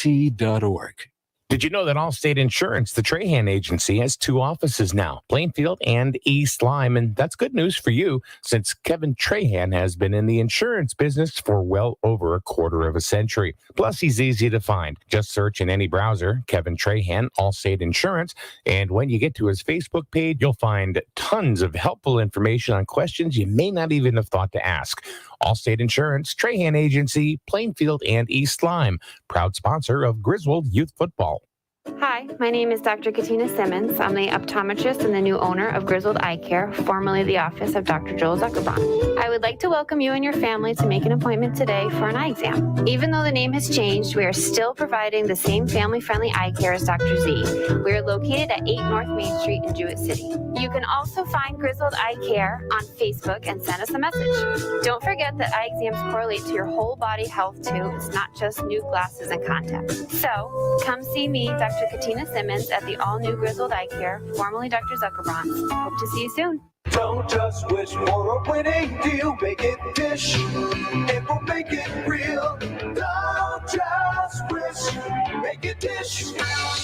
Did you know that Allstate Insurance, the Trahan agency, has 2 offices now, Plainfield and East Lyme? And that's good news for you, since Kevin Trahan has been in the insurance business for well over a quarter of a century. Plus, he's easy to find. Just search in any browser, Kevin Trahan, Allstate Insurance. And when you get to his Facebook page, you'll find tons of helpful information on questions you may not even have thought to ask. Allstate Insurance, Trahan Agency, Plainfield and East Lyme, proud sponsor of Griswold Youth Football. Hi, my name is Dr. Katina Simmons. I'm the optometrist and the new owner of Griswold Eye Care, formerly the office of Dr. Joel Zuckerbaum. I would like to welcome you and your family to make an appointment today for an eye exam. Even though the name has changed, we are still providing the same family-friendly eye care as Dr. Z. We are located at 8 North Main Street in Jewett City. You can also find Griswold Eye Care on Facebook and send us a message. Don't forget that eye exams correlate to your whole body health too. It's not just new glasses and contacts. So, come see me, Dr. Katina Simmons, at the all-new Griswold Eye Care, formerly Dr. Zuckerbaum's. Hope to see you soon. Don't just wish for a winning deal. Make it Dish. It will make it real. Don't just wish. Make it Dish.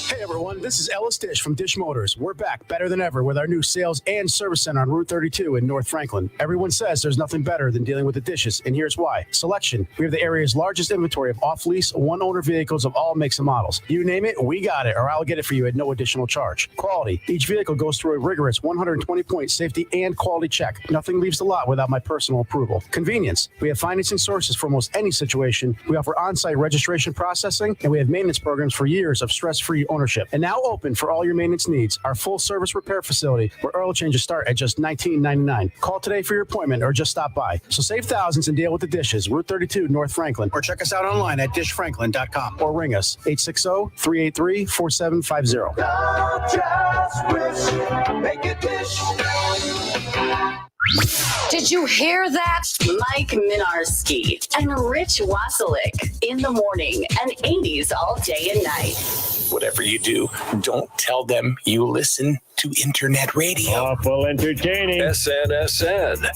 Hey everyone, this is Ellis Dish from Dish Motors. We're back better than ever with our new sales and service center on Route 32 in North Franklin. Everyone says there's nothing better than dealing with the dishes, and here's why. Selection. We have the area's largest inventory of off-lease, one-owner vehicles of all makes and models. You name it, we got it, or I'll get it for you at no additional charge. Quality. Each vehicle goes through a rigorous 120-point safety and quality check. Nothing leaves the lot without my personal approval. Convenience. We have financing sources for almost any situation. We offer on-site registration processing, and we have maintenance programs for years of stress-free ownership. And now open for all your maintenance needs. Our full-service repair facility, where oil changes start at just $19.99. Call today for your appointment or just stop by. So save thousands and deal with the dishes. Route 32, North Franklin. Or check us out online at dishfranklin.com. Or ring us, 860-383-4750. Don't just wish. Make it Dish. Did you hear that? Mike Minarski and Rich Waselik in the morning and 80s all day and night. Whatever you do, don't tell them you listen to internet radio. Awful entertaining. SNSN,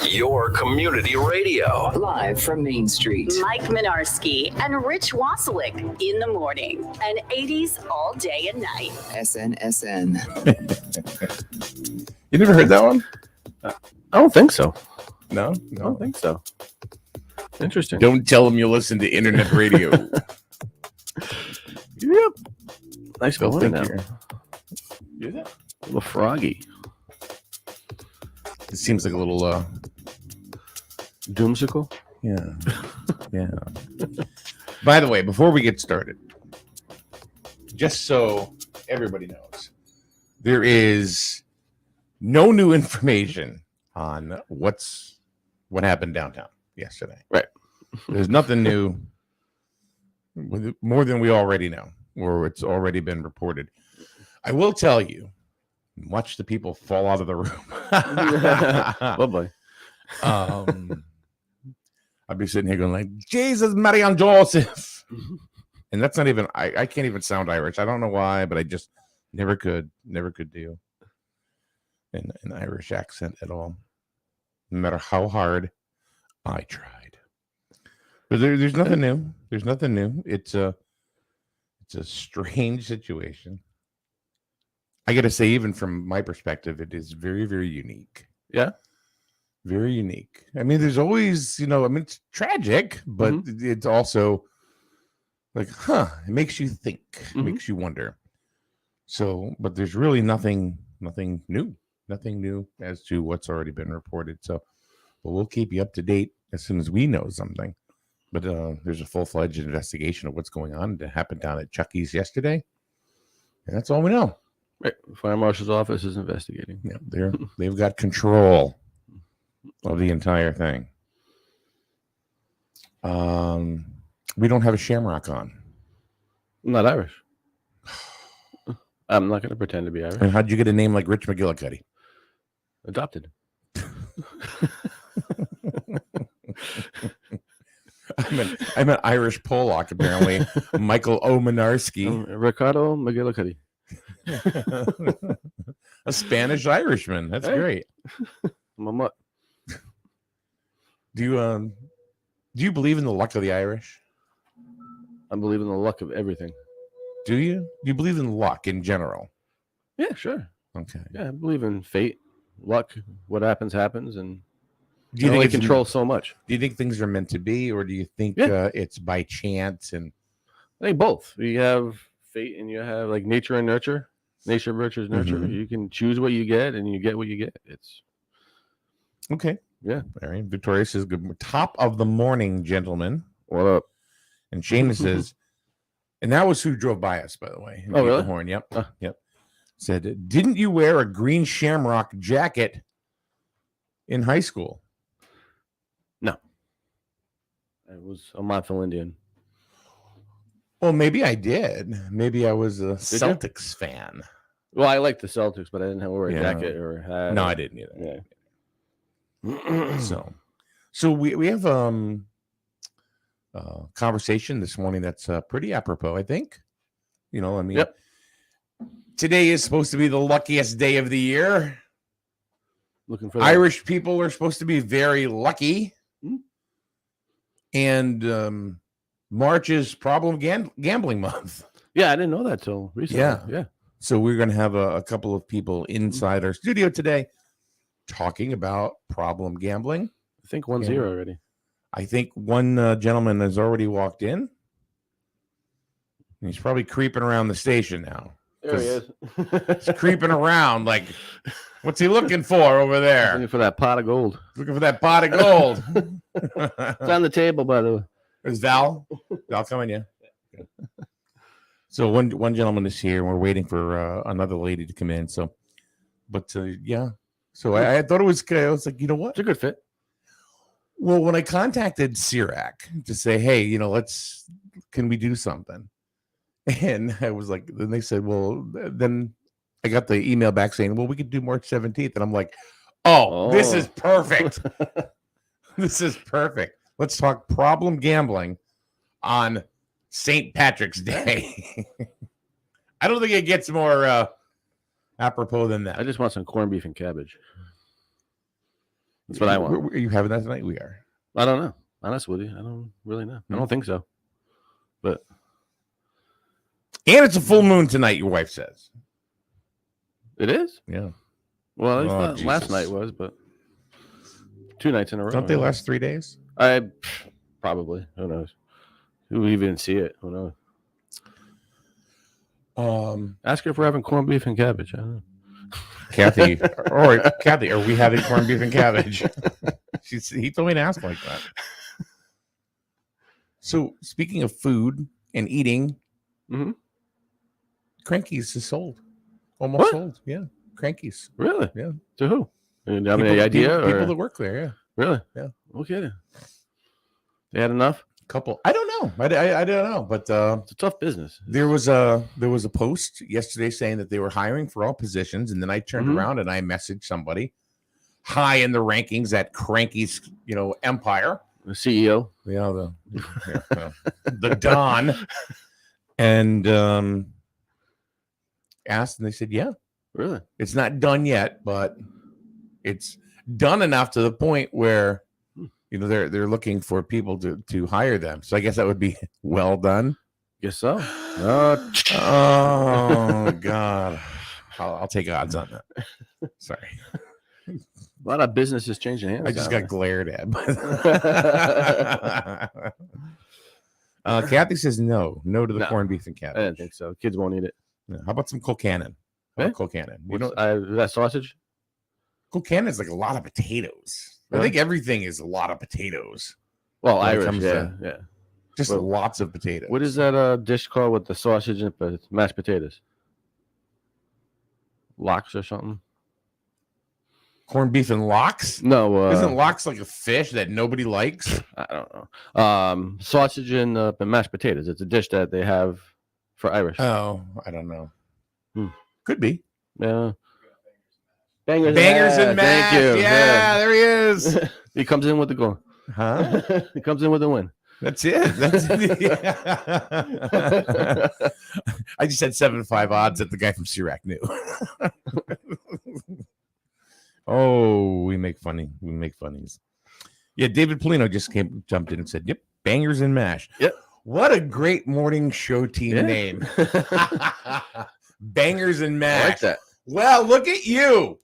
your community radio. Live from Main Street. Mike Minarski and Rich Waselik in the morning and 80s all day and night. SNSN. You never heard that one? I don't think so. No, I don't think so. Interesting. Don't tell them you listen to internet radio. Yep. Nice Go morning think now. Is it? A little froggy. It seems like a little Doomsicle? yeah. Yeah. By the way, before we get started, just so everybody knows, there is no new information on what happened downtown yesterday. Right. There's nothing new, more than we already know, or it's already been reported. I will tell you, watch the people fall out of the room. Oh boy. I'd be sitting here going like, Jesus, Mary and Joseph. And that's not even, I can't even sound Irish. I don't know why, but I just never could do an Irish accent at all, no matter how hard I tried. But there's nothing new. There's nothing new. It's a strange situation. I got to say, even from my perspective, it is very, very unique. Yeah. Very unique. I mean, there's always, it's tragic, but it's also like, it makes you think, makes you wonder. So, but there's really nothing new as to what's already been reported. So, but we'll keep you up to date as soon as we know something. But there's a full-fledged investigation of what's going on. It happened down at Chucky's yesterday, and that's all we know. Right. Fire Marshal's office is investigating. Yeah, they've got control of the entire thing. We don't have a Shamrock on. I'm not Irish. I'm not going to pretend to be Irish. And how'd you get a name like Rich Migillicuddy? Adopted. I'm an Irish Pollock, apparently. Michael Omenarski. Ricardo Migillicuddy. A Spanish Irishman. That's great. I'm a mutt. Do you believe in the luck of the Irish? I believe in the luck of everything. Do you? Do you believe in luck in general? Yeah, sure. Okay. Yeah, I believe in fate, luck. What happens, happens, and Do you only think it's control so much. Do you think things are meant to be, or do you think it's by chance? And I think both. You have fate, and you have like nature and nurture. Nature versus nurture. Mhm. You can choose what you get, and you get what you get. It's okay. Yeah. All right. Victoria says, "Good top of the morning, gentlemen." What up? And Shana says, and that was who drove by us, by the way. Oh, really? Horn. Yep. Yep. Said, didn't you wear a green shamrock jacket in high school? No. It was a Montville Indian. Well, maybe I did. Maybe I was a you? Celtics fan. Well, I like the Celtics, but I didn't have to wear a jacket or a hat. No, I didn't either. Yeah. So we have conversation this morning that's pretty apropos, I think. You know, I mean, Yep. Today is supposed to be the luckiest day of the year. Looking for that. Irish people are supposed to be very lucky. Hmm. And March is problem gambling month. Yeah, I didn't know that till recently. Yeah. So we're going to have a couple of people inside our studio today talking about problem gambling. I think 1-0 already. I think one gentleman has already walked in. He's probably creeping around the station now. There he is. He's creeping around like, what's he looking for over there? Looking for that pot of gold. Looking for that pot of gold. It's on the table, by the way. There's Val. Val coming, yeah. So one gentleman is here, and we're waiting for another lady to come in. So, but yeah. So I thought it was good. I was like, you know what? It's a good fit. Well, when I contacted CIRAC to say, hey, you know, can we do something? And I was like, then they said, well, then I got the email back saying, well, we could do March 17th. And I'm like, oh. This is perfect. This is perfect. Let's talk problem gambling on St. Patrick's Day. I don't think it gets more apropos than that. I just want some corned beef and cabbage. That's what I want. Are you having that tonight? We are. I don't know. Honest with you, I don't really know. I don't think so. But and it's a full moon tonight, your wife says. It is? Yeah. Well, at least not last night was, but 2 nights in a row. Don't they last 3 days? Probably. Who knows? Who even see it? Who knows? Ask her if we're having corned beef and cabbage. I don't know. Kathy, Kathy, are we having corned beef and cabbage? He told me to ask like that. So, speaking of food and eating, Crankies is sold. Almost sold. Yeah. Crankies. Really? Yeah. To who? Do you have any idea? People that work there, yeah. Really? Yeah. Okay. They had enough? Couple. I don't know. I don't know, but it's a tough business. There was a post yesterday saying that they were hiring for all positions, and then I turned around and I messaged somebody high in the rankings at Cranky's, empire, the CEO, the Don, and asked, and they said, "Yeah, really, it's not done yet, but it's done enough to the point where." They're looking for people to hire them. So I guess that would be well done. Guess so. Oh God, I'll take odds on that. Sorry, a lot of businesses changing hands. I just got glared at. Kathy says no to the corned beef and cabbage. I didn't think so. Kids won't eat it. Yeah. How about some Colcannon? Colcannon. Is that sausage? Colcannon is like a lot of potatoes. I think everything is a lot of potatoes. Well, Irish, yeah. Just lots of potatoes. What is that dish called with the sausage and mashed potatoes? Lox or something? Corned beef and lox? No. Isn't lox like a fish that nobody likes? I don't know. Sausage and mashed potatoes. It's a dish that they have for Irish. Oh, I don't know. Could be. Yeah. Bangers and mash. Thank you. Yeah, there he is. He comes in with the goal. Huh? He comes in with the win. That's it. I just had 7-5 odds that the guy from CIRAC knew. Oh, we make funnies. Yeah, David Polino just jumped in and said, "Yep, bangers and mash." Yep. What a great morning show team Yeah. name. Bangers and I Mash. like that. Well, look at you.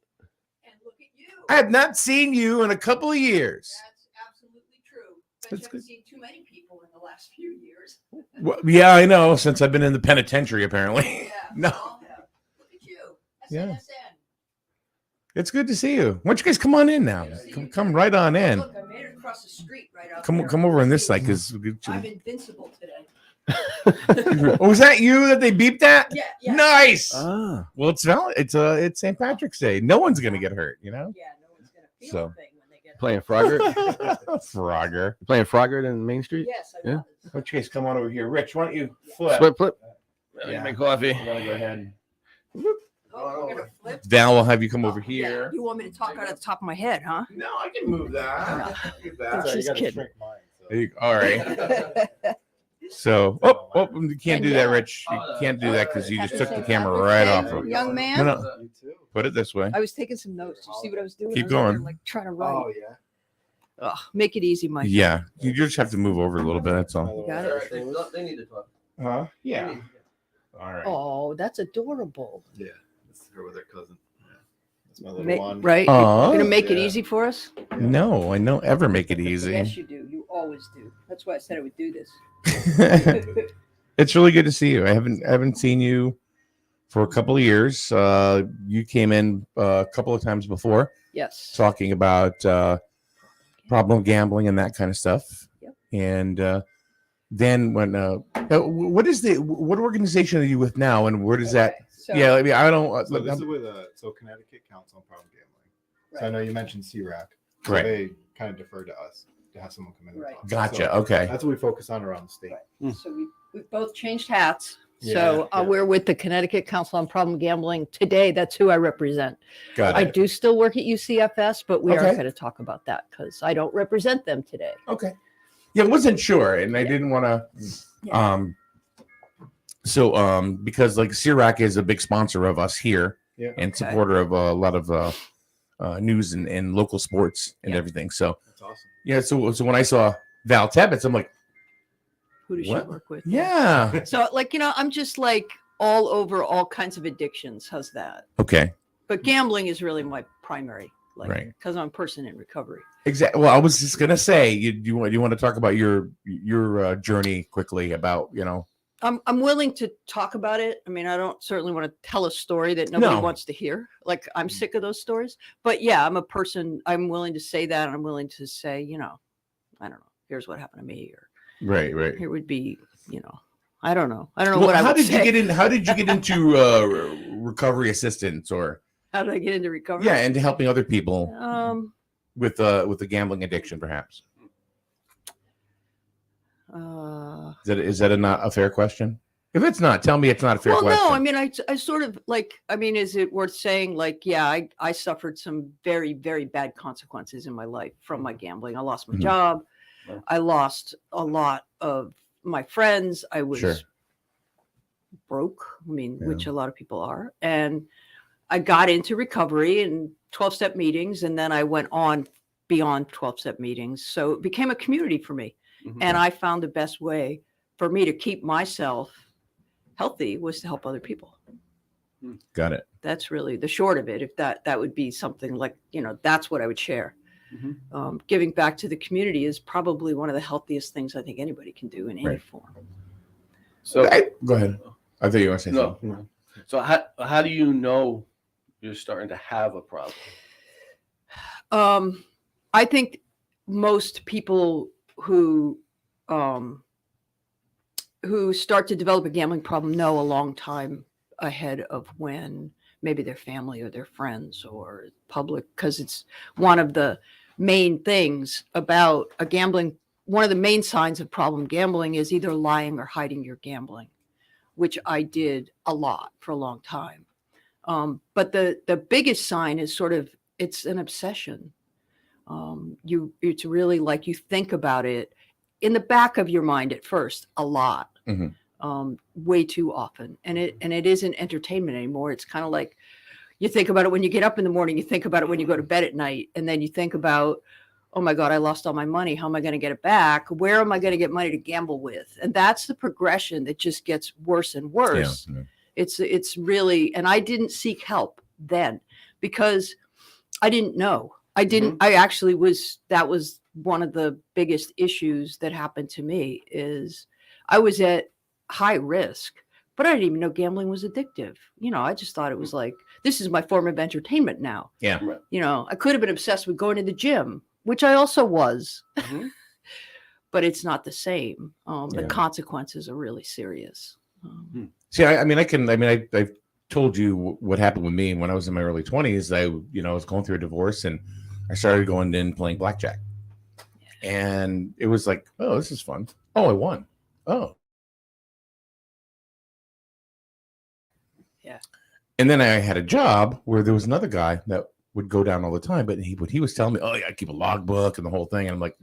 And look at you. I have not seen you in a couple of years. That's absolutely true. But That's you haven't seen too many people in the last few years. Well, yeah, I know. Since I've been in the penitentiary, apparently. Yeah. No. Well, look at you. Yeah. SNSN. It's good to see you. Why don't you guys come on in now? Come right on in. Look, I made it across the street right out Come there. over on this side, because. I'm invincible today. Oh, was that you that they beeped at? Yeah, yeah. Nice. Ah. Well, it's St. Patrick's Day. No one's gonna get hurt, you know. Yeah, no one's gonna feel So. a thing when they get Playing Frogger. Frogger. Playing Frogger in Main Street. Yes, I Yeah. was. Why don't you guys come on over here, Rich? Why don't you flip? Flip. Yeah. Make coffee. I'm gonna go ahead. Oh, we're gonna flip. Val will have you come over Yeah. here. You want me to talk out of the top of my head, huh? No, I can move that. Do that. Just kidding. There you go. All right. So, you can't do that, Rich. You can't do that because you just took the camera right off of it. Young man. No. Put it this way. I was taking some notes. You see what I was doing? Keep I was over there, going. like trying to write. yeah. Ugh, make it easy, Mike. Yeah, you just have to move over a little bit. That's all. You got it? They need to talk. Huh? Yeah. All right. Oh, that's adorable. Yeah. That's her with her cousin. Yeah. That's my Right? Aw. You're gonna make it Yeah. easy for us? No, I don't ever make it easy. Yes, you do. You always do. That's why I said I would do this. It's really good to see you. I haven't seen you for a couple of years. You came in a couple of times before Yes. talking about problem gambling and that kind of stuff. Yep. And then when what organization are you with now, and where does that? So, Yeah, I mean, I don't. So this is with Connecticut Council on Problem Gambling. So I know you mentioned CRAC. So Right. they kind of defer to us to have someone come in. And Right. talk. Gotcha. So Okay. that's what we focus on around the state. Right. So we've both changed hats. Yeah, So yeah. we're with the Connecticut Council on Problem Gambling today. That's who I represent. Got I it. do still work at UCFS, but we Okay. aren't going to talk about that because I don't represent them today. Okay. Yeah, I wasn't sure, and I didn't want to. Yeah. Because like CIRAC is a big sponsor of us here Yeah. and Okay. supporter of a lot of news and local sports and Yeah. everything. So That's awesome. yeah, so when I saw Val Tebbets, I'm like, Who does What? she work with? yeah, So I'm just like all over all kinds of addictions. How's that? okay, But gambling is really my primary, like, Right. because I'm a person in recovery. exactly. Well, I was just gonna say, you want to talk about your journey quickly about I'm willing to talk about it. I mean, I don't certainly want to tell a story that nobody No. wants to hear. Like, I'm sick of those stories. But yeah, I'm a person. I'm willing to say that. And I'm willing to say, I don't know. Here's what happened to me, or right. here would be, I don't know. I don't know Well, what I how would did say. you get in? How did you get into recovery assistance or How did I get into recovery? yeah, into helping other people with the gambling addiction, perhaps? Is that not a fair question? If it's not, tell me it's not a fair well, question. no, I mean, I sort of is it worth saying? Like, yeah, I suffered some very, very bad consequences in my life from my gambling. I lost my Mhm. job. Right. I lost a lot of my friends. I was Sure. broke. I mean, Yeah. which a lot of people are. And I got into recovery and 12-step meetings, and then I went on beyond 12-step meetings. So it became a community for me. Mhm. And I found the best way for me to keep myself healthy was to help other people. Got it. That's really the short of it. If that would be something like, that's what I would share. Mhm. Giving back to the community is probably one of the healthiest things I think anybody can do in any Right. form. So Go ahead. I thought you were saying no. something. no. So how do you know you're starting to have a problem? I think most people who start to develop a gambling problem know a long time ahead of when maybe their family or their friends or public, because it's one of the main things about a gambling. One of the main signs of problem gambling is either lying or hiding your gambling, which I did a lot for a long time. But the biggest sign is it's an obsession. It's really like you think about it in the back of your mind at first a lot, way too often, and it isn't entertainment anymore. It's kind of like you think about it when you get up in the morning, you think about it when you go to bed at night, and then you think about oh my God, I lost all my money. How am I going to get it back? Where am I going to get money to gamble with? And that's the progression that just gets worse and worse. Yeah. It's really, and I didn't seek help then because I didn't know. I actually that was one of the biggest issues that happened to me is I was at high risk, but I didn't even know gambling was addictive. I just thought it was like, this is my form of entertainment now. Yeah. I could have been obsessed with going to the gym, which I also was, but it's not the same. The consequences are really serious. See, I've told you what happened with me when I was in my early 20s. I was going through a divorce and I started going in playing blackjack. And it was like, oh, this is fun. Oh, I won. Oh. Yeah. And then I had a job where there was another guy that would go down all the time, but he was telling me, oh, yeah, I keep a logbook and the whole thing. And I'm like,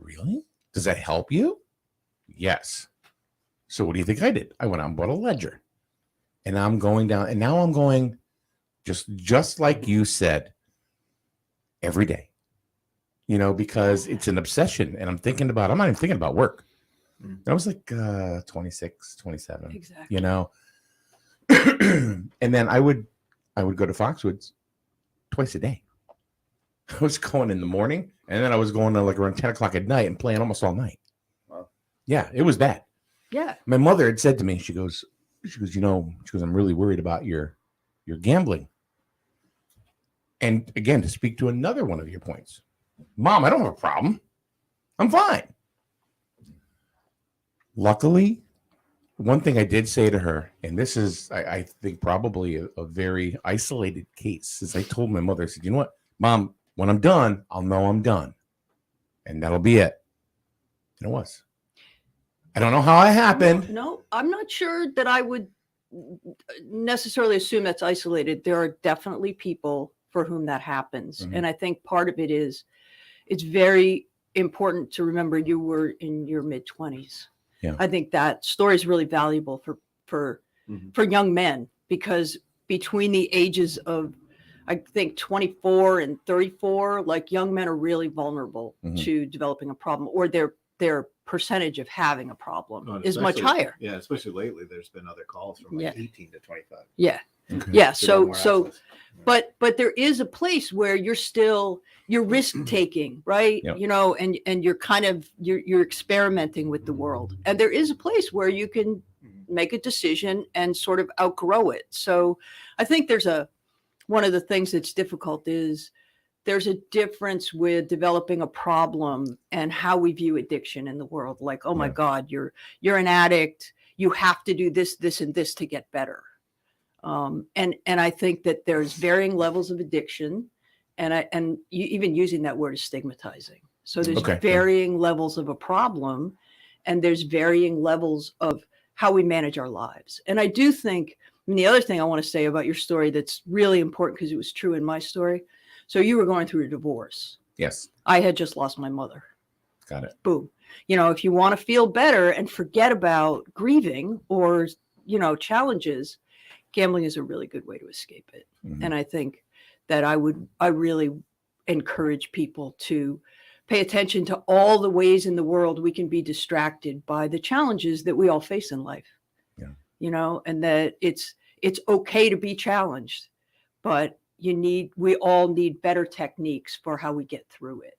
really? Does that help you? Yes. So what do you think I did? I went out and bought a ledger. And I'm going down, and now I'm going just like you said, every day. Because it's an obsession. And I'm not even thinking about work. And I was like 26, 27. Exactly. And then I would go to Foxwoods twice a day. I was going in the morning, and then I was going to like around 10 o'clock at night and playing almost all night. Wow. Yeah, it was bad. Yeah. My mother had said to me, she goes, I'm really worried about your gambling. And again, to speak to another one of your points, Mom, I don't have a problem. I'm fine. Luckily, one thing I did say to her, and this is, I think, probably a very isolated case, is I told my mother, I said, you know what, Mom, when I'm done, I'll know I'm done. And that'll be it. And it was. I don't know how it happened. No, I'm not sure that I would necessarily assume that's isolated. There are definitely people for whom that happens. Mm-hmm. And I think part of it is it's very important to remember you were in your mid-20s. Yeah. I think that story is really valuable for young men, because between the ages of, I think, 24 and 34, like, young men are really vulnerable to developing a problem, or their percentage of having a problem is much higher. Yeah, especially lately, there's been other calls from like 18 to 25. Yeah. Okay. Yeah. So, but there is a place where you're risk taking, right? Yep. And you're kind of, you're experimenting with the world. And there is a place where you can make a decision and sort of outgrow it. So I think one of the things that's difficult is there's a difference with developing a problem and how we view addiction in the world. Like, oh my God, you're an addict. You have to do this, this, and this to get better. And I think that there's varying levels of addiction, and even using that word is stigmatizing. So there's varying levels of a problem, and there's varying levels of how we manage our lives. And I do think, the other thing I want to say about your story that's really important, because it was true in my story. So you were going through a divorce. Yes. I had just lost my mother. Got it. Boom. If you want to feel better and forget about grieving or, challenges, gambling is a really good way to escape it. Mm-hmm. And I think that I really encourage people to pay attention to all the ways in the world we can be distracted by the challenges that we all face in life. Yeah. And that it's okay to be challenged, but we all need better techniques for how we get through it.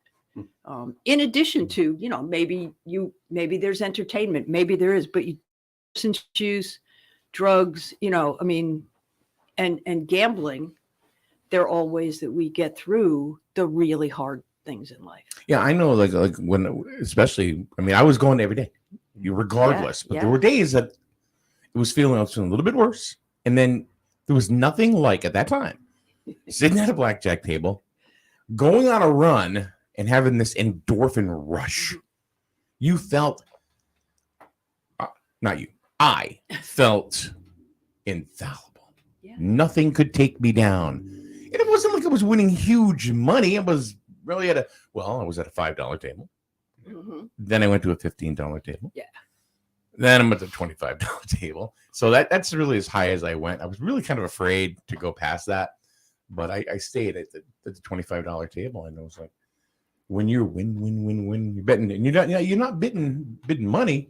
In addition to, maybe there's entertainment, maybe there is, but substance use, drugs, and gambling, they're all ways that we get through the really hard things in life. Yeah, I know, like when, especially, I was going every day, regardless, but there were days that I was feeling a little bit worse. And then there was nothing like, at that time, sitting at a blackjack table, going on a run and having this endorphin rush. You felt, I felt infallible. Yeah. Nothing could take me down. And it wasn't like I was winning huge money. It was really I was at a $5 table. Mm-hmm. Then I went to a $15 table. Yeah. Then I'm at the $25 table. So that's really as high as I went. I was really kind of afraid to go past that. But I stayed at the $25 table, and I was like, when you're win, you're betting, and you're not bidding money,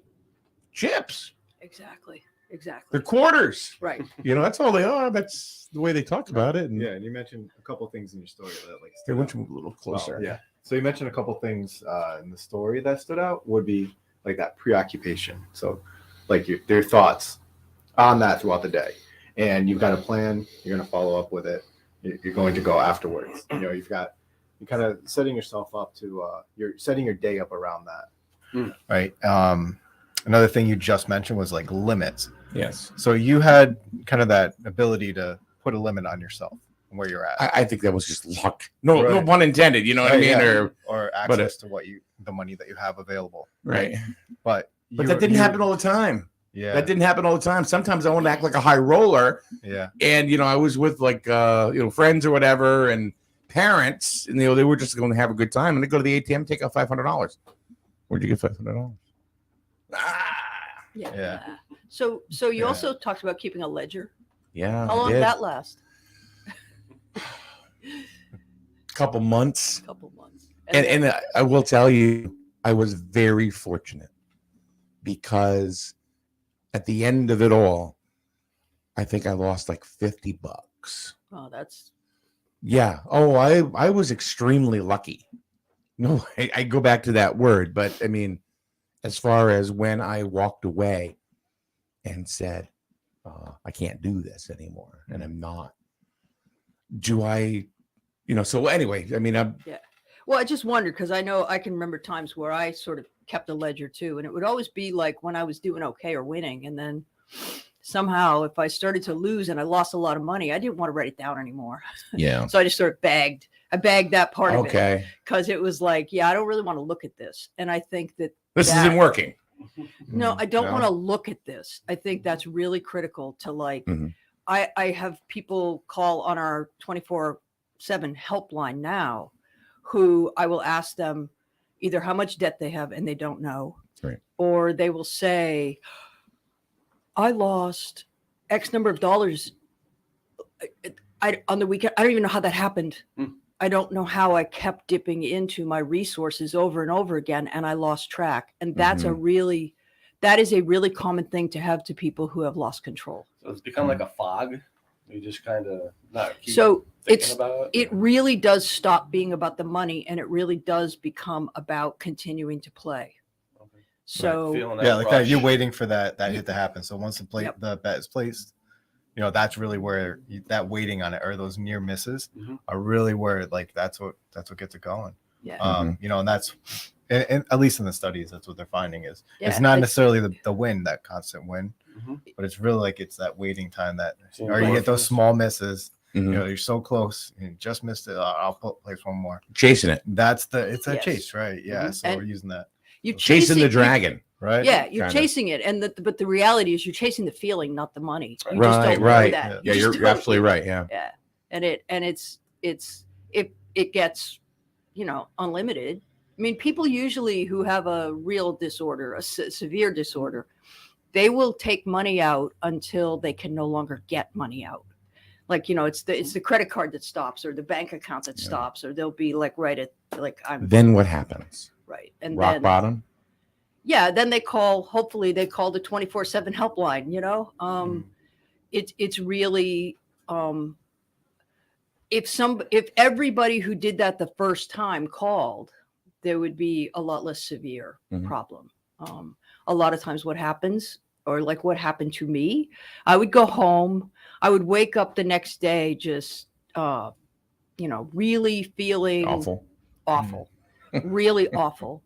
chips. Exactly. Exactly. They're quarters. Right. That's all they are. That's the way they talk about it. And Yeah, and you mentioned a couple things in your story that like. They want you a little closer. Yeah. So you mentioned a couple things in the story that stood out would be like that preoccupation. So like your thoughts on that throughout the day, and you've got a plan. You're going to follow up with it. You're going to go afterwards. You're kind of setting yourself up to you're setting your day up around that. Right. Another thing you just mentioned was like limits. Yes. So you had kind of that ability to put a limit on yourself and where you're at. I think that was just luck. No pun intended. You know what I mean? Yeah. Or access to the money that you have available. Right. But that didn't happen all the time. Yeah. That didn't happen all the time. Sometimes I want to act like a high roller. Yeah. And I was with like friends or whatever and parents, and they were just going to have a good time, and they go to the ATM, take out $500. Where'd you get $500? Yeah. So you also talked about keeping a ledger. Yeah. How long did that last? Couple months. And I will tell you, I was very fortunate because at the end of it all, I think I lost like $50. Oh, that's. Yeah. Oh, I was extremely lucky. No, I go back to that word, but I mean, as far as when I walked away and said, I can't do this anymore, and I'm not. Do I, so anyway, I mean, yeah. Well, I just wondered because I know I can remember times where I sort of kept a ledger too, and it would always be like when I was doing okay or winning, and then somehow if I started to lose and I lost a lot of money, I didn't want to write it down anymore. Yeah. So I just sort of bagged that part of Okay. it because it was like, yeah, I don't really want to look at this, and I think that this isn't working. No, I don't want to look at this. I think that's really critical to like. I have people call on our 24/7 helpline now, who I will ask them either how much debt they have and they don't know, right, or they will say, I lost X number of dollars on the weekend. I don't even know how that happened. I don't know how I kept dipping into my resources over and over again, and I lost track. And that's that is a really common thing to have to people who have lost control. So it's become like a fog. You just kind of not keep so thinking about it really does stop being about the money, and it really does become about continuing to play. Okay. So like that, you're waiting for that hit to happen. So once the bet is placed, that's really where that waiting on it or those near misses are really where like that's what gets it going. Yeah. And that's and at least in the studies, that's what they're finding is it's not necessarily the win, that constant win, but it's really like it's that waiting time that or you get those small misses. You're so close, you just missed it. I'll place one more. Chasing it. It's that chase, right? Yeah. So we're using that. You're chasing the dragon. Right. Yeah, you're chasing it, but the reality is you're chasing the feeling, not the money. You right, just don't know right. that. Yeah, you're absolutely right. Yeah. Yeah, and it gets unlimited. I mean, people usually who have a real disorder, a severe disorder, they will take money out until they can no longer get money out. Like it's the credit card that stops, or the bank account that stops, or they'll be like right at like I'm. Then what happens? Right, and rock then, bottom. Yeah, then hopefully they call the 24/7 helpline, it's really if everybody who did that the first time called, there would be a lot less severe problem. A lot of times what happens, or like what happened to me, I would go home, I would wake up the next day just really feeling awful, really awful.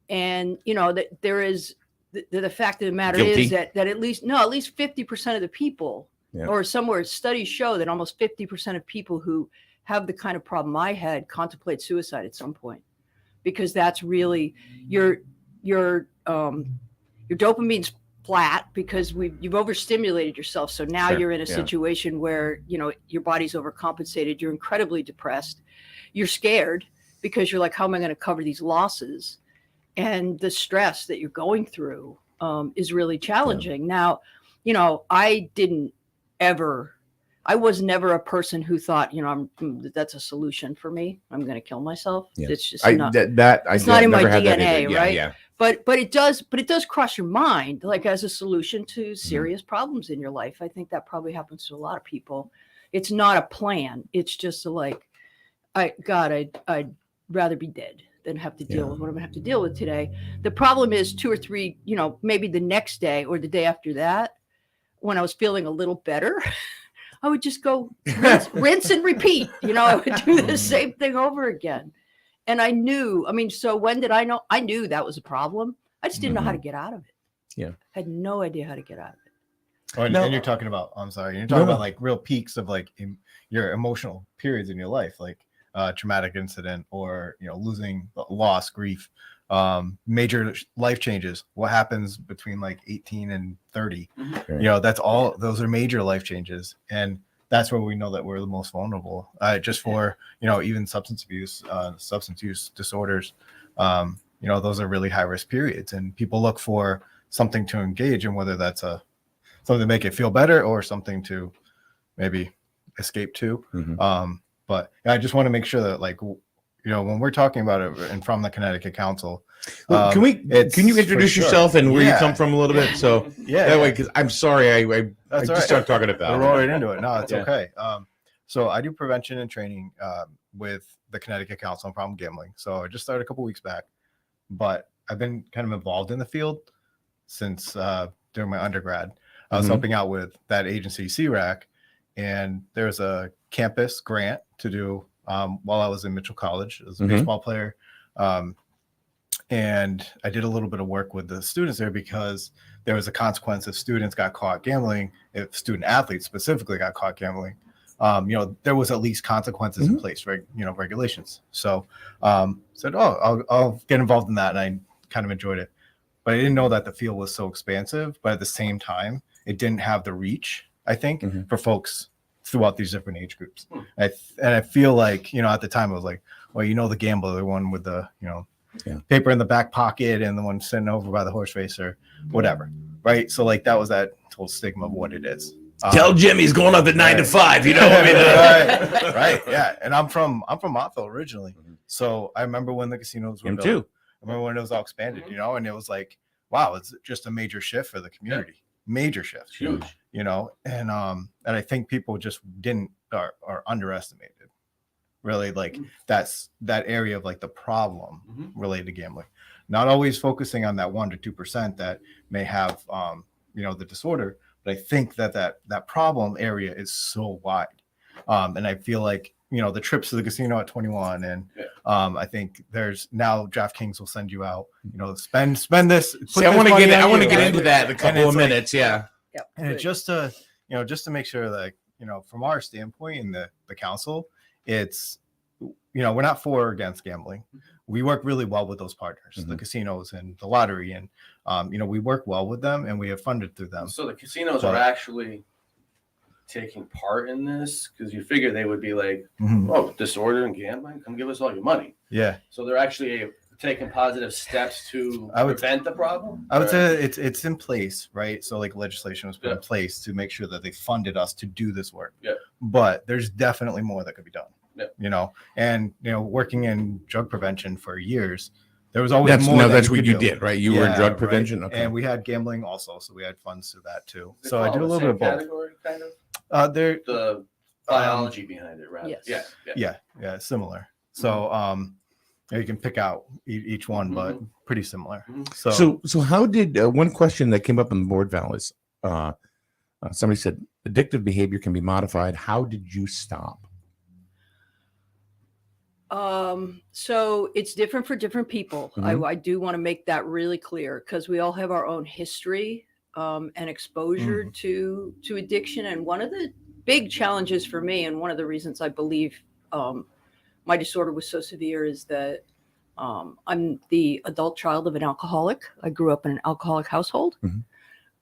And that there is the fact of the matter Guilty. is that at least 50% of the people, or somewhere studies show that almost 50% of people who have the kind of problem I had contemplate suicide at some point, because that's really your dopamine's flat because you've overstimulated yourself. So now you're in a situation where your body's overcompensated. You're incredibly depressed. You're scared because you're like, how am I going to cover these losses? And the stress that you're going through I didn't ever, I was never a person who thought, that's a solution for me. I'm going to kill myself. Yeah. It's just I not. it's not in my never had that DNA, either. Yeah, right? yeah. But it does cross your mind, like as a solution to serious problems in your life. I think that probably happens to a lot of people. It's not a plan. It's just like, I'd rather be dead than have to deal with what I'm gonna have to deal with today. The problem is 2 or 3, maybe the next day or the day after that, when I was feeling a little better, I would just go rinse and repeat. I would do the same thing over again. And I knew, so when did I know? I knew that was a problem. I just didn't know how to get out of it. Yeah. Had no idea how to get out of it. Oh, and, and you're talking about, about like real peaks of like your emotional periods in your life, like traumatic incident or, losing, loss, grief, major life changes. What happens between like 18 and 30? That's all, those are major life changes. And that's where we know that we're the most vulnerable, just for, even substance abuse disorders. Those are really high risk periods, and people look for something to engage in, whether that's something to make it feel better or something to maybe escape to. But I just want to make sure that, like, when we're talking about it and from the Connecticut Council, can you introduce yourself and where you come from a little bit? So that way, because I'm sorry, I just started talking about it. Roll right into it. No, it's okay. So I do prevention and training with the Connecticut Council on Problem Gambling. So I just started a couple weeks back, but I've been kind of involved in the field since during my undergrad. I was helping out with that agency, CRAC, and there's a campus grant to do while I was in Mitchell College as a baseball player. And I did a little bit of work with the students there because there was a consequence if students got caught gambling, if student athletes specifically got caught gambling, there was at least consequences in place, right? Regulations. So said, I'll get involved in that. And I kind of enjoyed it, but I didn't know that the field was so expansive, but at the same time, it didn't have the reach, I think, for folks throughout these different age groups. And I feel like, at the time I was like, well, the gambler, the one with the, paper in the back pocket and the one sitting over by the horse race or whatever. Right. So like that was that whole stigma of what it is. Tell Jim he's going up at 9 to 5. Right. Yeah. And I'm from Montville originally. So I remember when the casinos were built. Too. I remember when it was all expanded, and it was like, wow, it's just a major shift for the community. Major shift. Huge. And I think people just are underestimated. Really, like that's that area of like the problem related to gambling, not always focusing on that 1 to 2% that may have the disorder, but I think that problem area is so wide, and I feel like the trips to the casino at 21, and I think there's now DraftKings will send you out, spend this. See, I want to get into that in a couple of minutes, and it's just to make sure that from our standpoint in the council, it's we're not for or against gambling. We work really well with those partners, the casinos and the lottery, and we work well with them and we have funded through them. So the casinos are actually taking part in this, because you figure they would be like, oh, disorder and gambling, come give us all your money. Yeah. So they're actually taking positive steps to prevent the problem. I would say it's in place, right? So like legislation was put in place to make sure that they funded us to do this work. Yeah. But there's definitely more that could be done. Yeah. And working in drug prevention for years, there was always more. No, that's what you did, right? You were in drug prevention, right? Okay. And we had gambling also, so we had funds to that too. They so I did a little bit of both. Category, kind of. The biology behind it, rather. Yes. Yeah, similar. So you can pick out each one, but pretty similar. So how did one question that came up on the board, Val, is somebody said addictive behavior can be modified. How did you stop? So it's different for different people. I do want to make that really clear, because we all have our own history and exposure to addiction. And one of the big challenges for me, and one of the reasons I believe my disorder was so severe, is that I'm the adult child of an alcoholic. I grew up in an alcoholic household.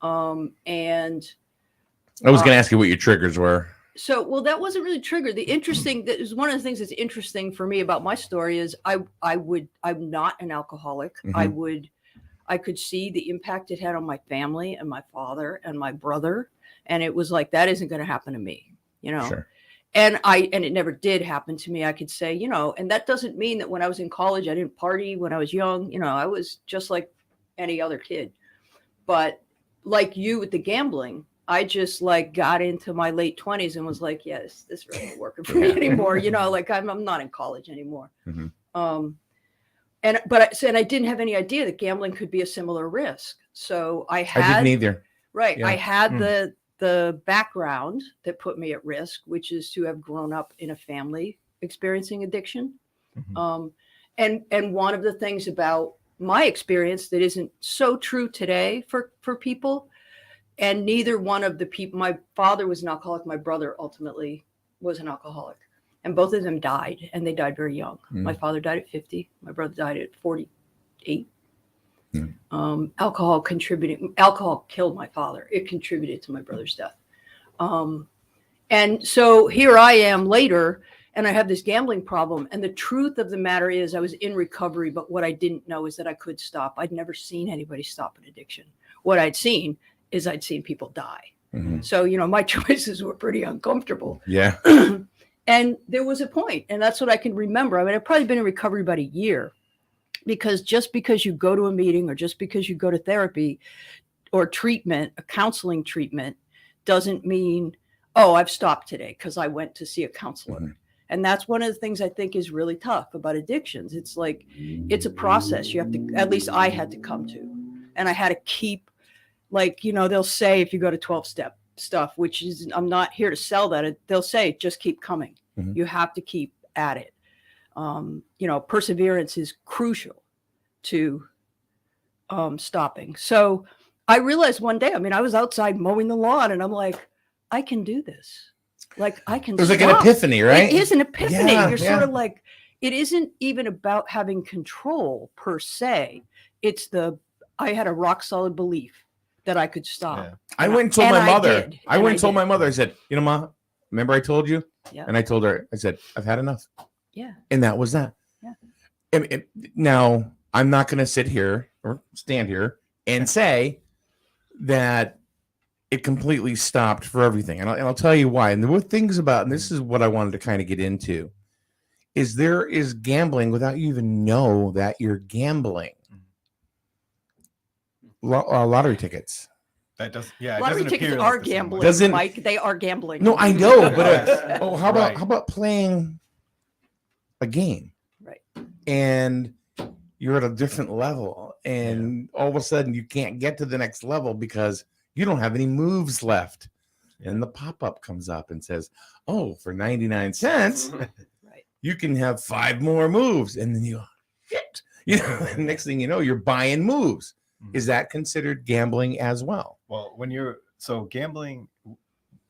And I was going to ask you what your triggers were. So, well, that wasn't really triggered. That is one of the things that's interesting for me about my story is I'm not an alcoholic. I could see the impact it had on my family and my father and my brother. And it was like, that isn't going to happen to me. you know. Sure. And it never did happen to me. I could say, you know, and that doesn't mean that when I was in college, I didn't party when I was young. You know, I was just like any other kid. But like you with the gambling, I just like got into my late 20s and was like, yes, this really isn't working for me anymore. You know, like I'm not in college anymore. Mm-hmm. And I didn't have any idea that gambling could be a similar risk. So I didn't either. Right. Yeah. I had the background that put me at risk, which is to have grown up in a family experiencing addiction. Mhm. And one of the things about my experience that isn't so true today for people, and neither one of the people, my father was an alcoholic, my brother ultimately was an alcoholic, and both of them died, and they died very young. My father died at 50, my brother died at 48. Alcohol killed my father. It contributed to my brother's death. And so here I am later, and I have this gambling problem. And the truth of the matter is I was in recovery, but what I didn't know is that I could stop. I'd never seen anybody stop an addiction. What I'd seen is I'd seen people die. Mm-hmm. So, you know, my choices were pretty uncomfortable. Yeah. And there was a point, and that's what I can remember. I mean, I've probably been in recovery about a year, because just because you go to a meeting or just because you go to therapy or treatment, a counseling treatment, doesn't mean, oh, I've stopped today because I went to see a counselor. Mm-hmm. And that's one of the things I think is really tough about addictions. It's like, it's a process you have to, at least I had to come to. And I had to keep, like, you know, they'll say if you go to 12-step stuff, which is, I'm not here to sell that. They'll say, just keep coming. Mm-hmm. You have to keep at it. You know, perseverance is crucial to stopping. So I realized one day, I mean, I was outside mowing the lawn and I'm like, I can do this. Like I can. It was like an epiphany, right? It is an epiphany. Yeah, You're sort of like, it isn't even about having control per se. It's I had a rock solid belief that I could stop. Yeah. I went and told my mother. I went and told did. my mother. I said, you know, Ma, remember I told you? Yeah. And I told her, I said, I've had enough. Yeah. And that was that. Yeah. Now, I'm not going to sit here or stand here and say that it completely stopped for everything. And I'll tell you why. And there were things about, and this is what I wanted to kind of get into, is there is gambling without you even know that you're gambling. Lottery tickets. That does, yeah. Lottery tickets are gambling, Mike. They are gambling. No, I know, but how Right. about playing a game? Right. And you're at a different level, and all of a sudden you can't get to the next level because you don't have any moves left. And the pop-up comes up and says, oh, for 99 cents, right, you can have 5 more moves. And then you go, shit. You know, and next thing you know, you're buying moves. Is that considered gambling as well? Well, so gambling,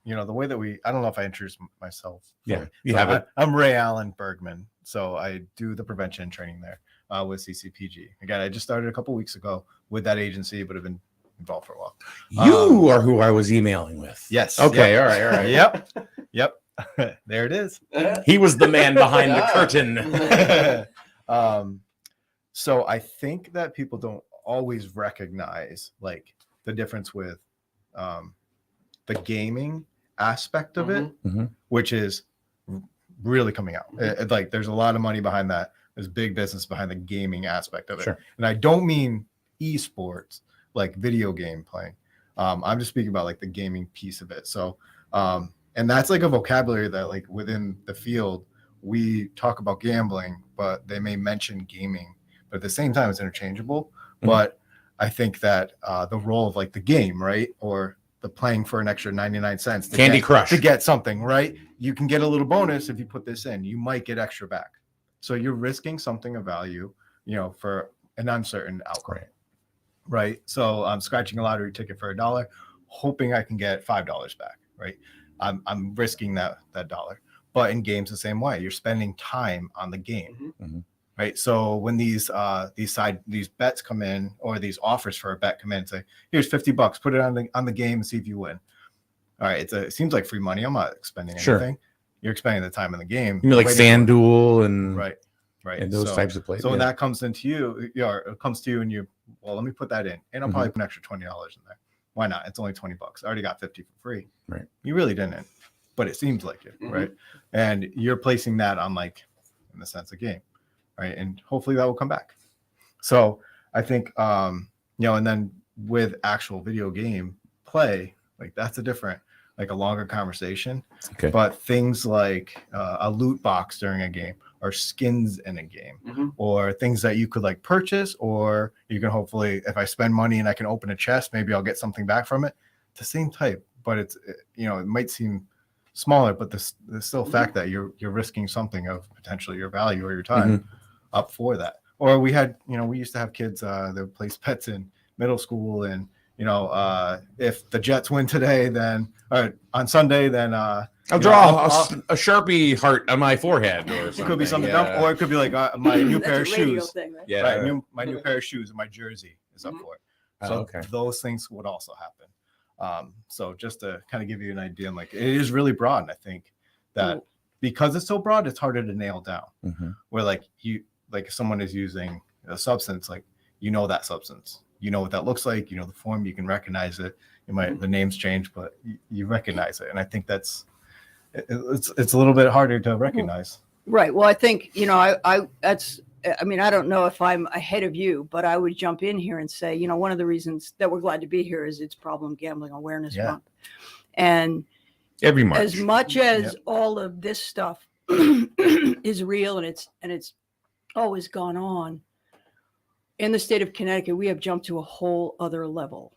you know, the way that I don't know if I introduced myself. Yeah, you So have it. I'm Ray Allen Bergman. So I do the prevention training there with CCPG. Again, I just started a couple weeks ago with that agency, but have been involved for a while. You are who I was emailing with. Yes. Okay. Yep. All right. Yep. There it is. He was the man behind the curtain. So I think that people don't always recognize like the difference with the gaming aspect of it, which is really coming out. Like there's a lot of money behind that. There's big business behind the gaming aspect of it. Sure. And I don't mean esports, like video game playing. I'm just speaking about like the gaming piece of it. So, and that's like a vocabulary that like within the field, we talk about gambling, but they may mention gaming, but at the same time it's interchangeable. But I think that the role of like the game, right? Or the playing for an extra 99 cents Candy Crush to get something, right? You can get a little bonus if you put this in. You might get extra back. So you're risking something of value, you know, for an uncertain outcome. Right. So I'm scratching a lottery ticket for $1, hoping I can get $5 back. Right. I'm risking that dollar. But in games the same way, you're spending time on the game. Right. So when these bets come in, or these offers for a bet come in and say, here's $50, put it on the game and see if you win. All right. It seems like free money. I'm not expending anything. You're expending the time in the game. You mean like FanDuel and right. And those types of plays. So when that comes into you, it comes to you and let me put that in, and I'll probably put an extra $20 in there. Why not? It's only $20. I already got 50 for free. Right. You really didn't. but it seems like it, Mhm. right? And you're placing that on like, in the sense of game, right? And hopefully that will come back. So I think, and then with actual video game play, like that's a different, like a longer conversation. Okay. But things like a loot box during a game, or skins in a game, Mhm. or things that you could like purchase, or you can hopefully, if I spend money and I can open a chest, maybe I'll get something back from it. The same type, but it's, it might seem smaller, but there's still a fact that you're risking something of potentially your value or your time up for that. Or we had, we used to have kids that would place bets in middle school, and if the Jets win today, then or on Sunday, then I'll draw a Sharpie heart on my forehead, or something. it could be something dumb, or it could be like my new pair of That's a radio shoes. thing, right? Yeah. Right, my new pair of shoes and my jersey is up for it. So okay. those things would also happen. So just to kind of give you an idea, like it is really broad. And I think that because it's so broad, it's harder to nail down. Where like if someone is using a substance, like that substance, what that looks like, the form, you can recognize it. The names change, but you recognize it. And I think it's a little bit harder to recognize. Right. Well, I think, I don't know if I'm ahead of you, but I would jump in here and say, one of the reasons that we're glad to be here is it's Problem Gambling Awareness Month. And every March, as much as all of this stuff is real and it's always gone on, in the state of Connecticut, we have jumped to a whole other level.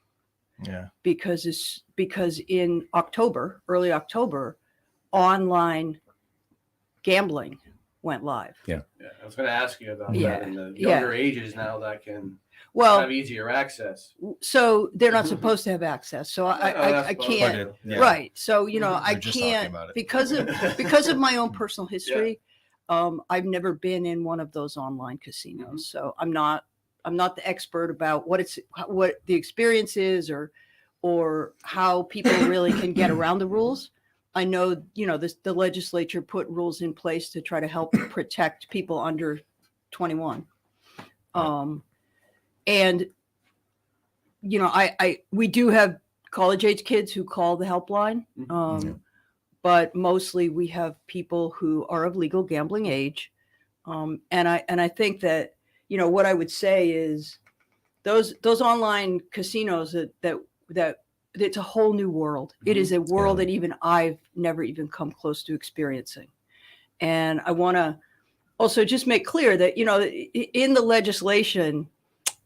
Yeah. Because in early October, online gambling went live. Yeah, I was going to ask you about Yeah. that. And the younger ages now that can have easier access. So they're not supposed to have access. So I can't. Right. So I can't because of my own personal history. I've never been in one of those online casinos, so I'm not the expert about what the experience is or how people really can get around the rules. I know, the legislature put rules in place to try to help protect people under 21. And, we do have college age kids who call the helpline. But mostly we have people who are of legal gambling age. And I think that, what I would say is those online casinos that it's a whole new world. It is a world that even I've never even come close to experiencing. And I want to also just make clear that, in the legislation,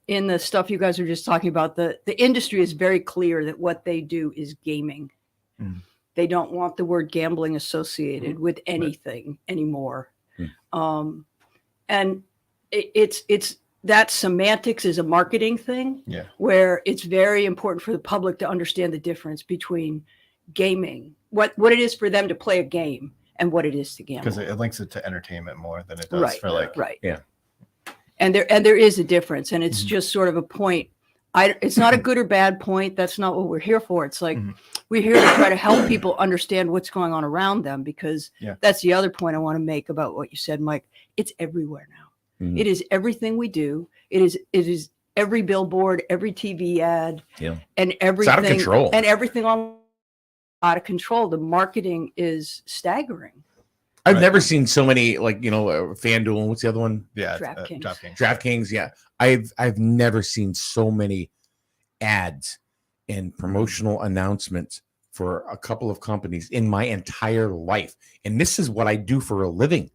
in the stuff you guys are just talking about, the industry is very clear that what they do is gaming. They don't want the word gambling associated with anything anymore. And it's that semantics is a marketing thing where it's very important for the public to understand the difference between gaming, what it is for them to play a game and what it is to gamble. Because it links it to entertainment more than it does for like. Right. Yeah. And there is a difference, and it's just sort of a point. It's not a good or bad point. That's not what we're here for. It's like we're here to try to help people understand what's going on around them, because that's the other point I want to make about what you said, Mike. It's everywhere now. It is everything we do. It is every billboard, every TV ad, and everything. It's out of control. And everything on out of control. The marketing is staggering. I've never seen so many, like, FanDuel, and what's the other one? Yeah, DraftKings. DraftKings, yeah. I've never seen so many ads and promotional announcements for a couple of companies in my entire life. And this is what I do for a living.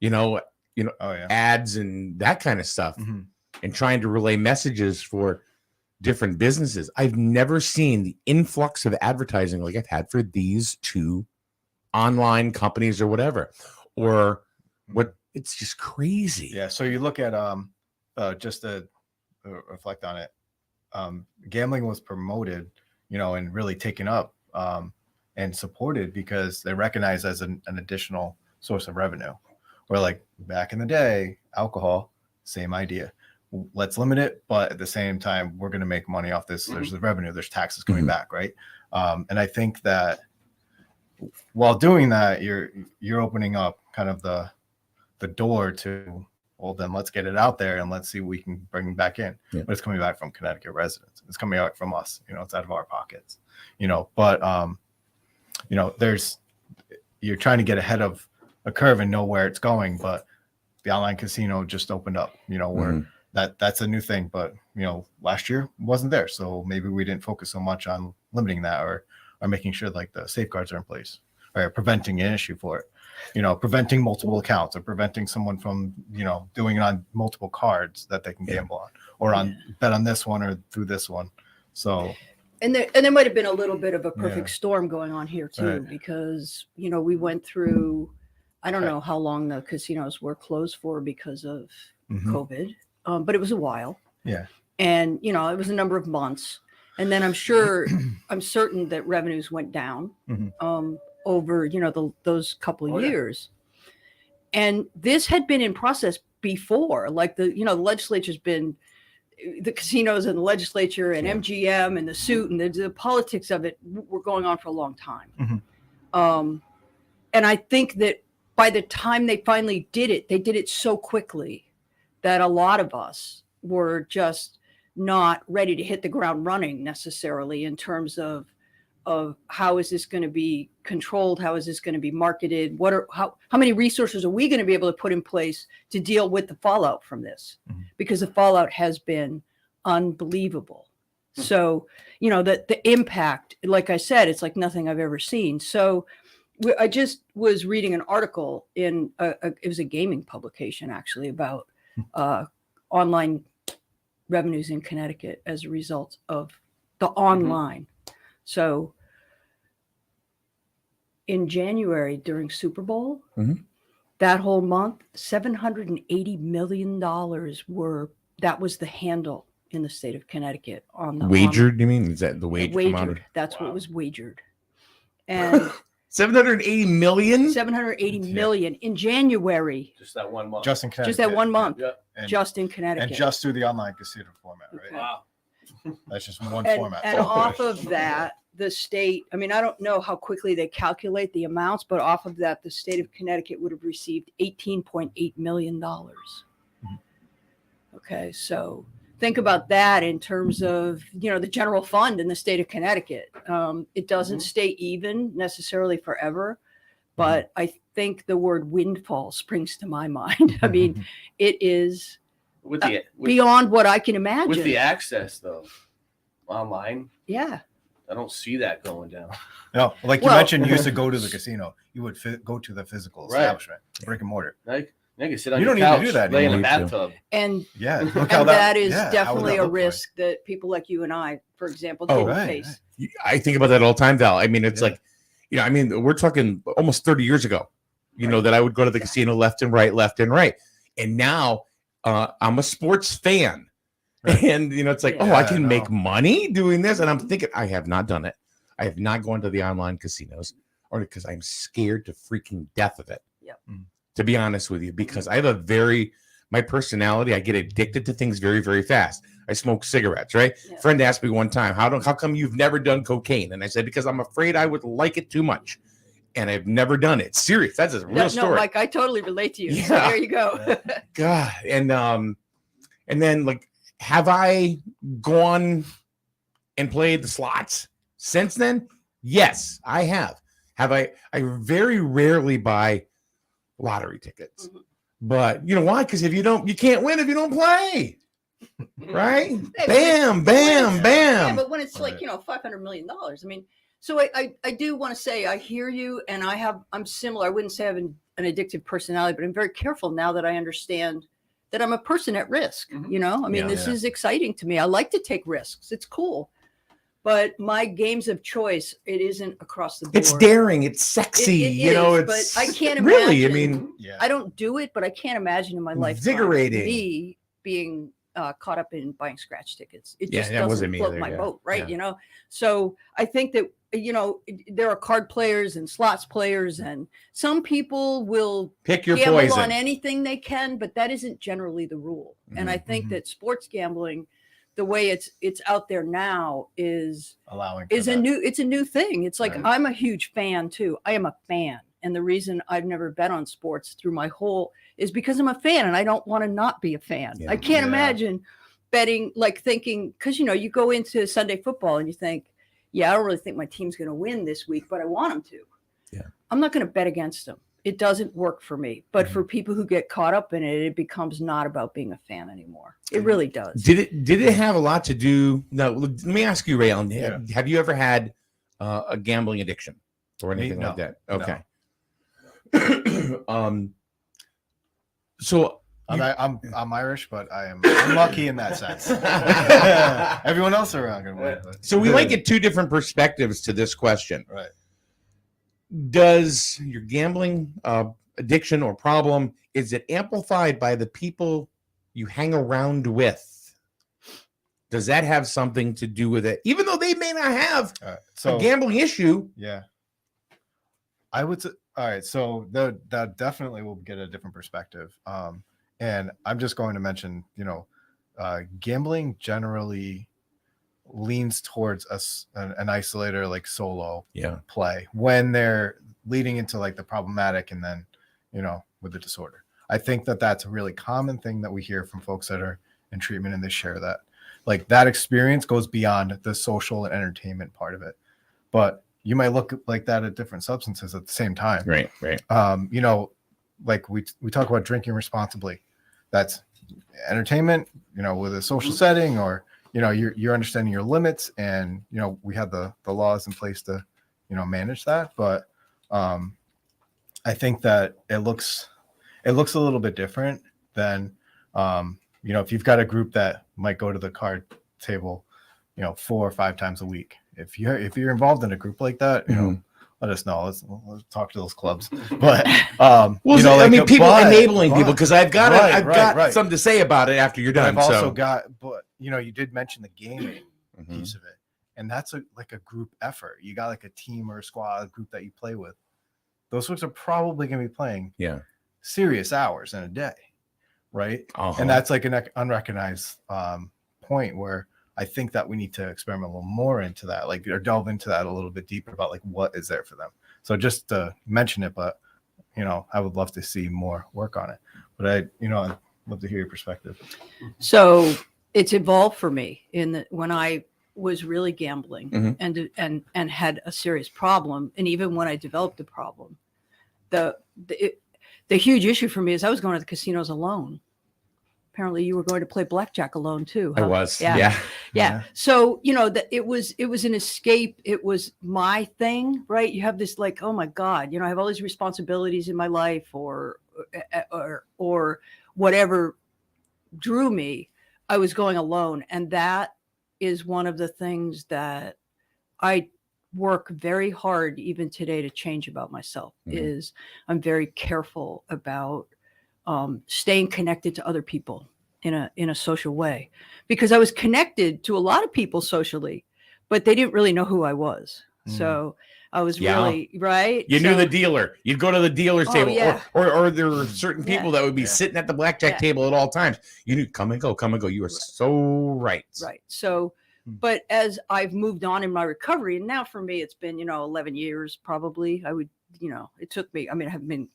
Ads and that kind of stuff, and trying to relay messages for different businesses. I've never seen the influx of advertising like I've had for these two online companies or whatever, or what. It's just crazy. Yeah. So you look at just to reflect on it, gambling was promoted, and really taken up and supported because they recognized as an additional source of revenue. Where like back in the day, alcohol, same idea. Let's limit it, but at the same time, we're going to make money off this. There's the revenue, there's taxes coming back, right? And I think that while doing that, you're opening up kind of the door to, well, then let's get it out there and let's see what we can bring back in. But it's coming back from Connecticut residents. It's coming out from us. It's out of our pockets. But there's you're trying to get ahead of a curve and know where it's going. But the online casino just opened up, where that's a new thing. But, last year wasn't there. So maybe we didn't focus so much on limiting that or making sure like the safeguards are in place or preventing an issue for it, preventing multiple accounts or preventing someone from, doing it on multiple cards that they can gamble on or bet on this one or through this one. So. And there might have been a little bit of a perfect storm going on here too, because, we went through, I don't know how long the casinos were closed for because of COVID, but it was a while. Yeah. And, it was a number of months. And then I'm certain that revenues went down over, those couple of years. And this had been in process before, like the legislature's been, the casinos and the legislature and MGM and the suit and the politics of it were going on for a long time. And I think that by the time they finally did it, they did it so quickly that a lot of us were just not ready to hit the ground running necessarily in terms of how is this going to be controlled? How is this going to be marketed? How many resources are we going to be able to put in place to deal with the fallout from this? Because the fallout has been unbelievable. So, the impact, like I said, it's like nothing I've ever seen. So I just was reading an article in it was a gaming publication actually about online revenues in Connecticut as a result of the online. So in January during Super Bowl, that whole month, $780 million that was the handle in the state of Connecticut on the wagered. You mean is that the wager? Wagered. That's what was wagered, and 780 million. 780 million in January. Just that 1 month. Just in Connecticut. Just that 1 month. Yeah. Just in Connecticut. And just through the online casino format, right? Okay. Wow. That's just one and, format. And off of that, the state, I mean, I don't know how quickly they calculate the amounts, but off of that, the state of Connecticut would have received $18.8 million. Okay, so think about that in terms of, the general fund in the state of Connecticut. It doesn't stay even necessarily forever, but I think the word windfall springs to my mind. I mean, it is With beyond what I can imagine. With the access, though, online, yeah. I don't see that going down. No, like you mentioned, you used to go to the casino. You would go to the physical establishment, brick and mortar. Like, you can sit on You your don't need to couch, do that lay in a anymore. bathtub. And Yeah, look and how that is how would definitely that a look risk that people like you and I, for example, Oh, didn't right, face. I think about that all the time, Val. I mean, it's like, we're talking almost 30 years ago, that I would go to the casino left and right. And now I'm a sports fan. Right. And, it's like, I can make money doing this. And I'm thinking, I have not done it. I have not gone to the online casinos or because I'm scared to freaking death of it. Yep. To be honest with you, because I have my personality, I get addicted to things very, very fast. I smoke cigarettes, right? Yeah. Friend asked me one time, how come you've never done cocaine? And I said, because I'm afraid I would like it too much. And I've never done it. Serious. That's a real story. No, Mike, I totally relate to you. Yeah. So there you go. God. And then like, have I gone and played the slots since then? Yes, I have. Have I very rarely buy lottery tickets. But you know why? Because if you can't win if you don't play. Right? Bam, bam, bam. Yeah, but when it's like, $500 million, I mean, so I do want to say I hear you, and I'm similar. I wouldn't say I have an addictive personality, but I'm very careful now that I understand that I'm a person at risk. This is exciting to me. I like to take risks. It's cool. But my games of choice, it isn't across the board. It's daring. It's sexy. But I can't imagine. Really, I mean, I don't do it, but I can't imagine in my life invigorating me being caught up in buying scratch tickets. It just that doesn't float my boat, right? Yeah. So I think that there are card players and slots players, and some people will pick your gamble poison on anything they can, but that isn't generally the rule. And I think that sports gambling, the way it's out there now, is a new thing. It's like, I'm a huge fan too. I am a fan, and the reason I've never bet on sports through my whole is because I'm a fan, and I don't want to not be a fan. I can't imagine betting, like thinking, because you go into Sunday football and you think, I don't really think my team's going to win this week, but I want them to. Yeah. I'm not going to bet against them. It doesn't work for me. But for people who get caught up in it, it becomes not about being a fan anymore. It really does. Did it have a lot to do? No, let me ask you, Ray Allen. Yeah. Have you ever had a gambling addiction or anything like No. that? Okay. So I'm Irish, but I'm lucky in that sense. Everyone else around can win. So we might get two different perspectives to this question. Right. Does your gambling addiction or problem, is it amplified by the people you hang around with? Does that have something to do with it? Even though they may not have a gambling issue. Yeah. I would say, all right, so that definitely will get a different perspective. And I'm just going to mention, gambling generally leans towards an isolator like solo play when they're leading into like the problematic and then, with the disorder. I think that's a really common thing that we hear from folks that are in treatment, and they share that. Like that experience goes beyond the social and entertainment part of it. But you might look like that at different substances at the same time. Right. Like we talk about drinking responsibly. That's entertainment, with a social setting, or you're understanding your limits, and we have the laws in place to manage that. But I think that it looks a little bit different than if you've got a group that might go to the card table 4 or 5 times a week. If you're involved in a group like that, let us know. Let's talk to those clubs. But people enabling people, because I've got something to say about it after you're done. I've also got, but you did mention the gaming piece of it, and that's like a group effort. You got like a team or a squad, a group that you play with. Those folks are probably going to be playing serious hours in a day, right? And that's like an unrecognized point where I think that we need to experiment a little more into that, like, or delve into that a little bit deeper about like what is there for them. So just to mention it, but I would love to see more work on it. But I'd love to hear your perspective. So it's evolved for me when I was really gambling and had a serious problem, and even when I developed the problem, the huge issue for me is I was going to the casinos alone. Apparently you were going to play blackjack alone too. Huh? I was. Yeah. So, it was an escape. It was my thing, right? You have this like, oh my God, I have all these responsibilities in my life or whatever drew me. I was going alone. And that is one of the things that I work very hard even today to change about myself. Is I'm very careful about staying connected to other people in a social way, because I was connected to a lot of people socially, but they didn't really know who I was. So I was really right. You knew the dealer. You'd go to the dealer's table, or there were certain people that would be sitting at the blackjack table at all times. You knew come and go. You were so right. Right. So, but as I've moved on in my recovery, and now for me, it's been 11 years probably. I would it took me. I mean, I have been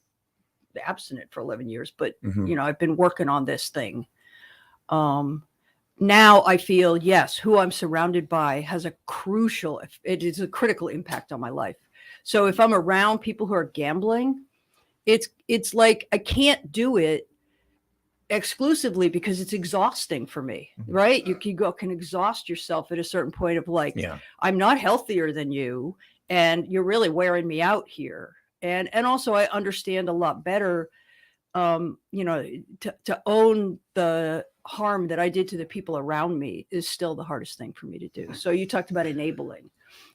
abstinent for 11 years, but I've been working on this thing. Now I feel, yes, who I'm surrounded by has it is a critical impact on my life. So if I'm around people who are gambling, it's like, I can't do it exclusively because it's exhausting for me, right? You can exhaust yourself at a certain point of like, I'm not healthier than you, and you're really wearing me out here. And also I understand a lot better, to own the harm that I did to the people around me is still the hardest thing for me to do. So you talked about enabling,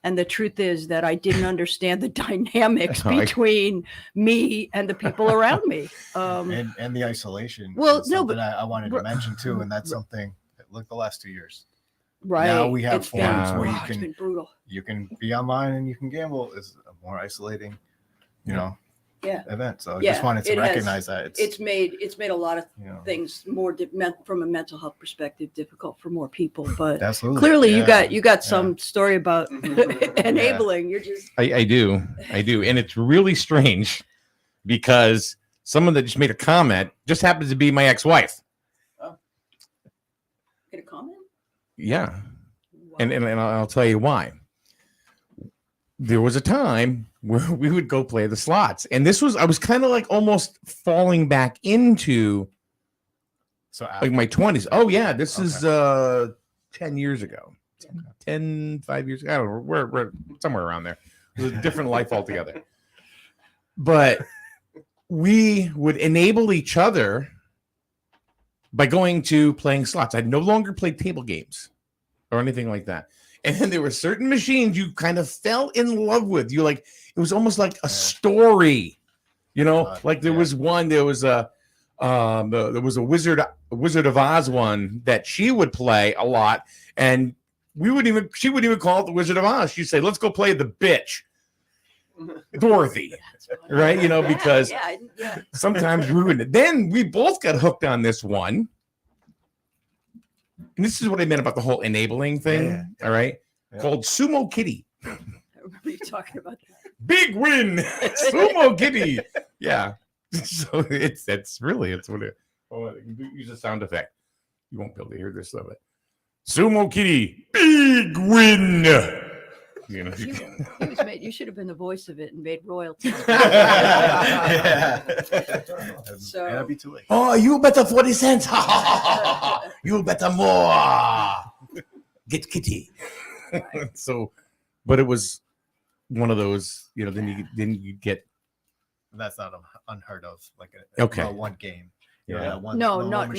and the truth is that I didn't understand the dynamics between me and the people around me. And the isolation. Well, I wanted to mention too, and that's something that look the last 2 years. Right. Now we have forms where it's been brutal. You can be online and you can gamble. Is a more isolating, event. So I just wanted to recognize that it's made a lot of things more from a mental health perspective difficult for more people. But absolutely, clearly you got some story about enabling. You're just I do, and it's really strange because someone that just made a comment just happens to be my ex-wife. Get a comment? Yeah, wow. and I'll tell you why. there was a time where we would go play the slots, and I was kind of like almost falling back into like my 20s. Oh yeah, this is 10 years ago. 5 years ago. I don't know. We're somewhere around there. It was a different life altogether. But we would enable each other by going to playing slots. I no longer played table games or anything like that. And then there were certain machines you kind of fell in love with. You like, it was almost like a story, like there was one, there was a Wizard of Oz one that she would play a lot. And she wouldn't even call it the Wizard of Oz. She'd say, let's go play the bitch, Dorothy. Right. Because sometimes we would, then we both got hooked on this one. And this is what I meant about the whole enabling thing. All right. Called Sumo Kitty. I remember you talking about that. Big win. Sumo Kitty. Yeah. So it's what it, use a sound effect. You won't be able to hear this of it. Sumo Kitty. Big win. You should have been the voice of it and made royalty. So that'd be too late. Oh, you better 40 cents. You better more. Get kitty. So, but it was one of those, then you get. That's not unheard of. Like one game. Not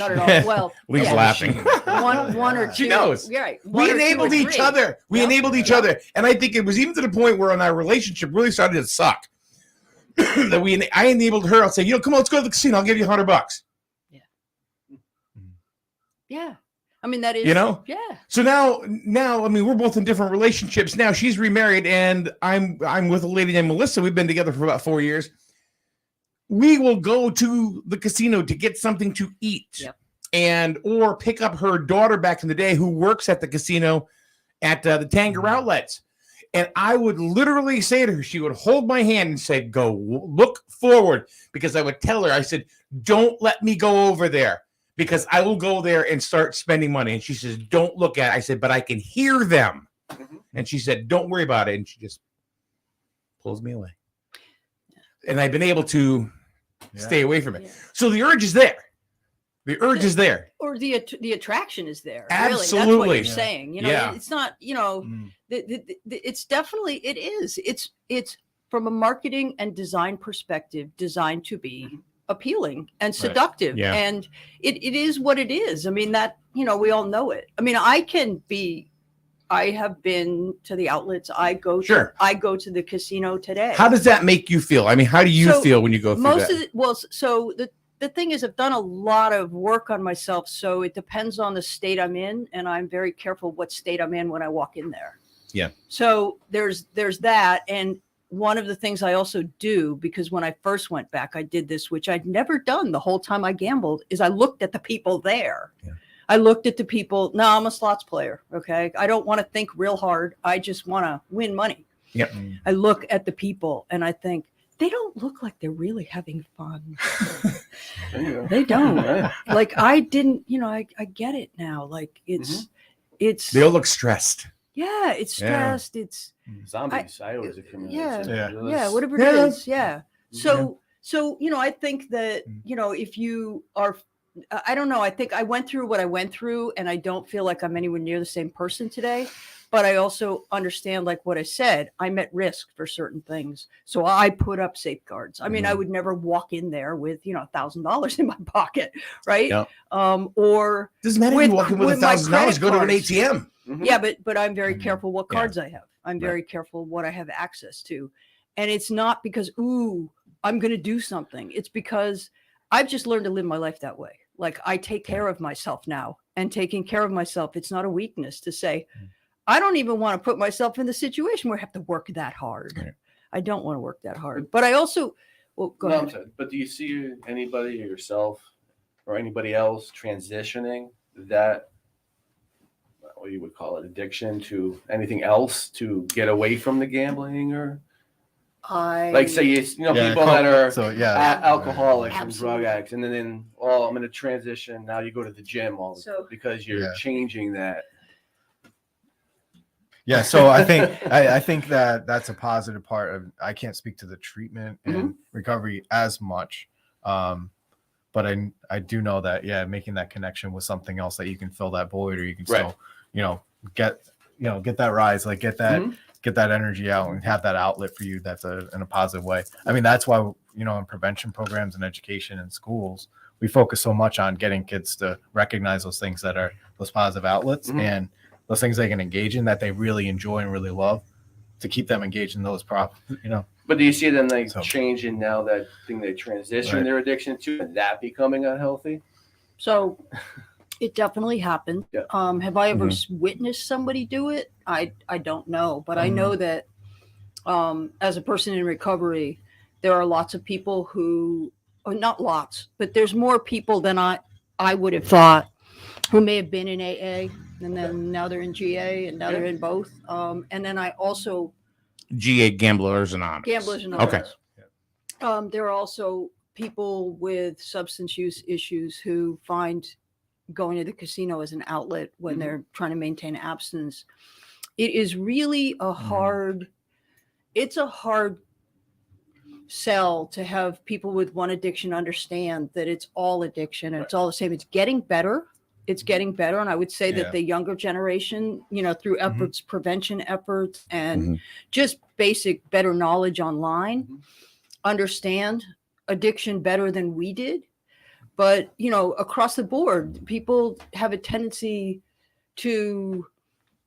at all. Well, Lee's laughing. One or two. She knows. Yeah, right. We enabled each other. We enabled each other, and I think it was even to the point where our relationship really started to suck. That I enabled her. I'll say, come on, let's go to the casino. I'll give you $100. Yeah. Yeah. I mean, that is. Yeah. So now, I mean, we're both in different relationships now. She's remarried, and I'm with a lady named Melissa. We've been together for about 4 years. We will go to the casino to get something to eat, or pick up her daughter back in the day who works at the casino at the Tanger outlets. And I would literally say to her, she would hold my hand and say, go look forward, because I would tell her, I said, don't let me go over there because I will go there and start spending money. And she says, don't look at it. I said, but I can hear them. And she said, don't worry about it. And she just pulls me away. And I've been able to stay away from it. Yeah. So the urge is there. The urge is there. Or the attraction is there. Absolutely. Really. That's what you're saying. It's not, it's definitely, it is. It's from a marketing and design perspective, designed to be appealing and seductive. Yeah. And it is what it is. I mean, that, we all know it. I mean, I have been to the outlets. I go to the casino today. How does that make you feel? I mean, how do you feel when you go through that? So the thing is, I've done a lot of work on myself. So it depends on the state I'm in, and I'm very careful what state I'm in when I walk in there. Yeah. So there's that, and one of the things I also do, because when I first went back, I did this, which I'd never done the whole time I gambled, is I looked at the people there. Yeah. I looked at the people. No, I'm a slots player. Okay. I don't want to think real hard. I just want to win money. Yep. I look at the people and I think they don't look like they're really having fun. They don't. Like I didn't, I get it now. Like it's, they all look stressed. Yeah. It's stressed. Yeah. It's zombies. I always accumulate. Yeah. Whatever it is. Yeah. So, I think that, if you are, I don't know. I think I went through what I went through, and I don't feel like I'm anywhere near the same person today. But I also understand, like what I said, I'm at risk for certain things. So I put up safeguards. I mean, I would never walk in there with, $1,000 in my pocket, right? Yep. Or doesn't matter if you walk in with $1,000, go to an ATM. Yeah, but I'm very careful what cards I have. I'm very careful what I have access to. And it's not because, I'm going to do something. It's because I've just learned to live my life that way. Like I take care of myself now, and taking care of myself, it's not a weakness to say, I don't even want to put myself in the situation where I have to work that hard. Right. I don't want to work that hard, but I also, go ahead. But do you see anybody or yourself or anybody else transitioning that, what you would call it, addiction to anything else to get away from the gambling, or? Like say people that are alcoholics and drug addicts, and then I'm going to transition. Now you go to the gym because you're changing that. Yeah, so I think that that's a positive part of. I can't speak to the treatment and recovery as much, but I do know that making that connection with something else that you can fill that void, or you can still get that rise, like get that energy out and have that outlet for you. That's in a positive way. I mean, that's why in prevention programs and education in schools, we focus so much on getting kids to recognize those things that are those positive outlets and those things they can engage in that they really enjoy and really love, to keep them engaged in those But do you see them changing now that thing they transition their addiction to, and that becoming unhealthy? So it definitely happened. Yeah. Have I ever witnessed somebody do it? I don't know, but I know that as a person in recovery, there are lots of people who, or not lots, but there's more people than I would have thought who may have been in AA, and then now they're in GA, and now they're in both. And then I also GA, Gamblers Anonymous. Gamblers Anonymous. Okay. There are also people with substance use issues who find going to the casino as an outlet when they're trying to maintain abstinence. It is really a hard sell to have people with one addiction understand that it's all addiction and it's all the same. It's getting better. And I would say that the younger generation, through efforts, prevention efforts, and just basic better knowledge online, understand addiction better than we did. But, across the board, people have a tendency to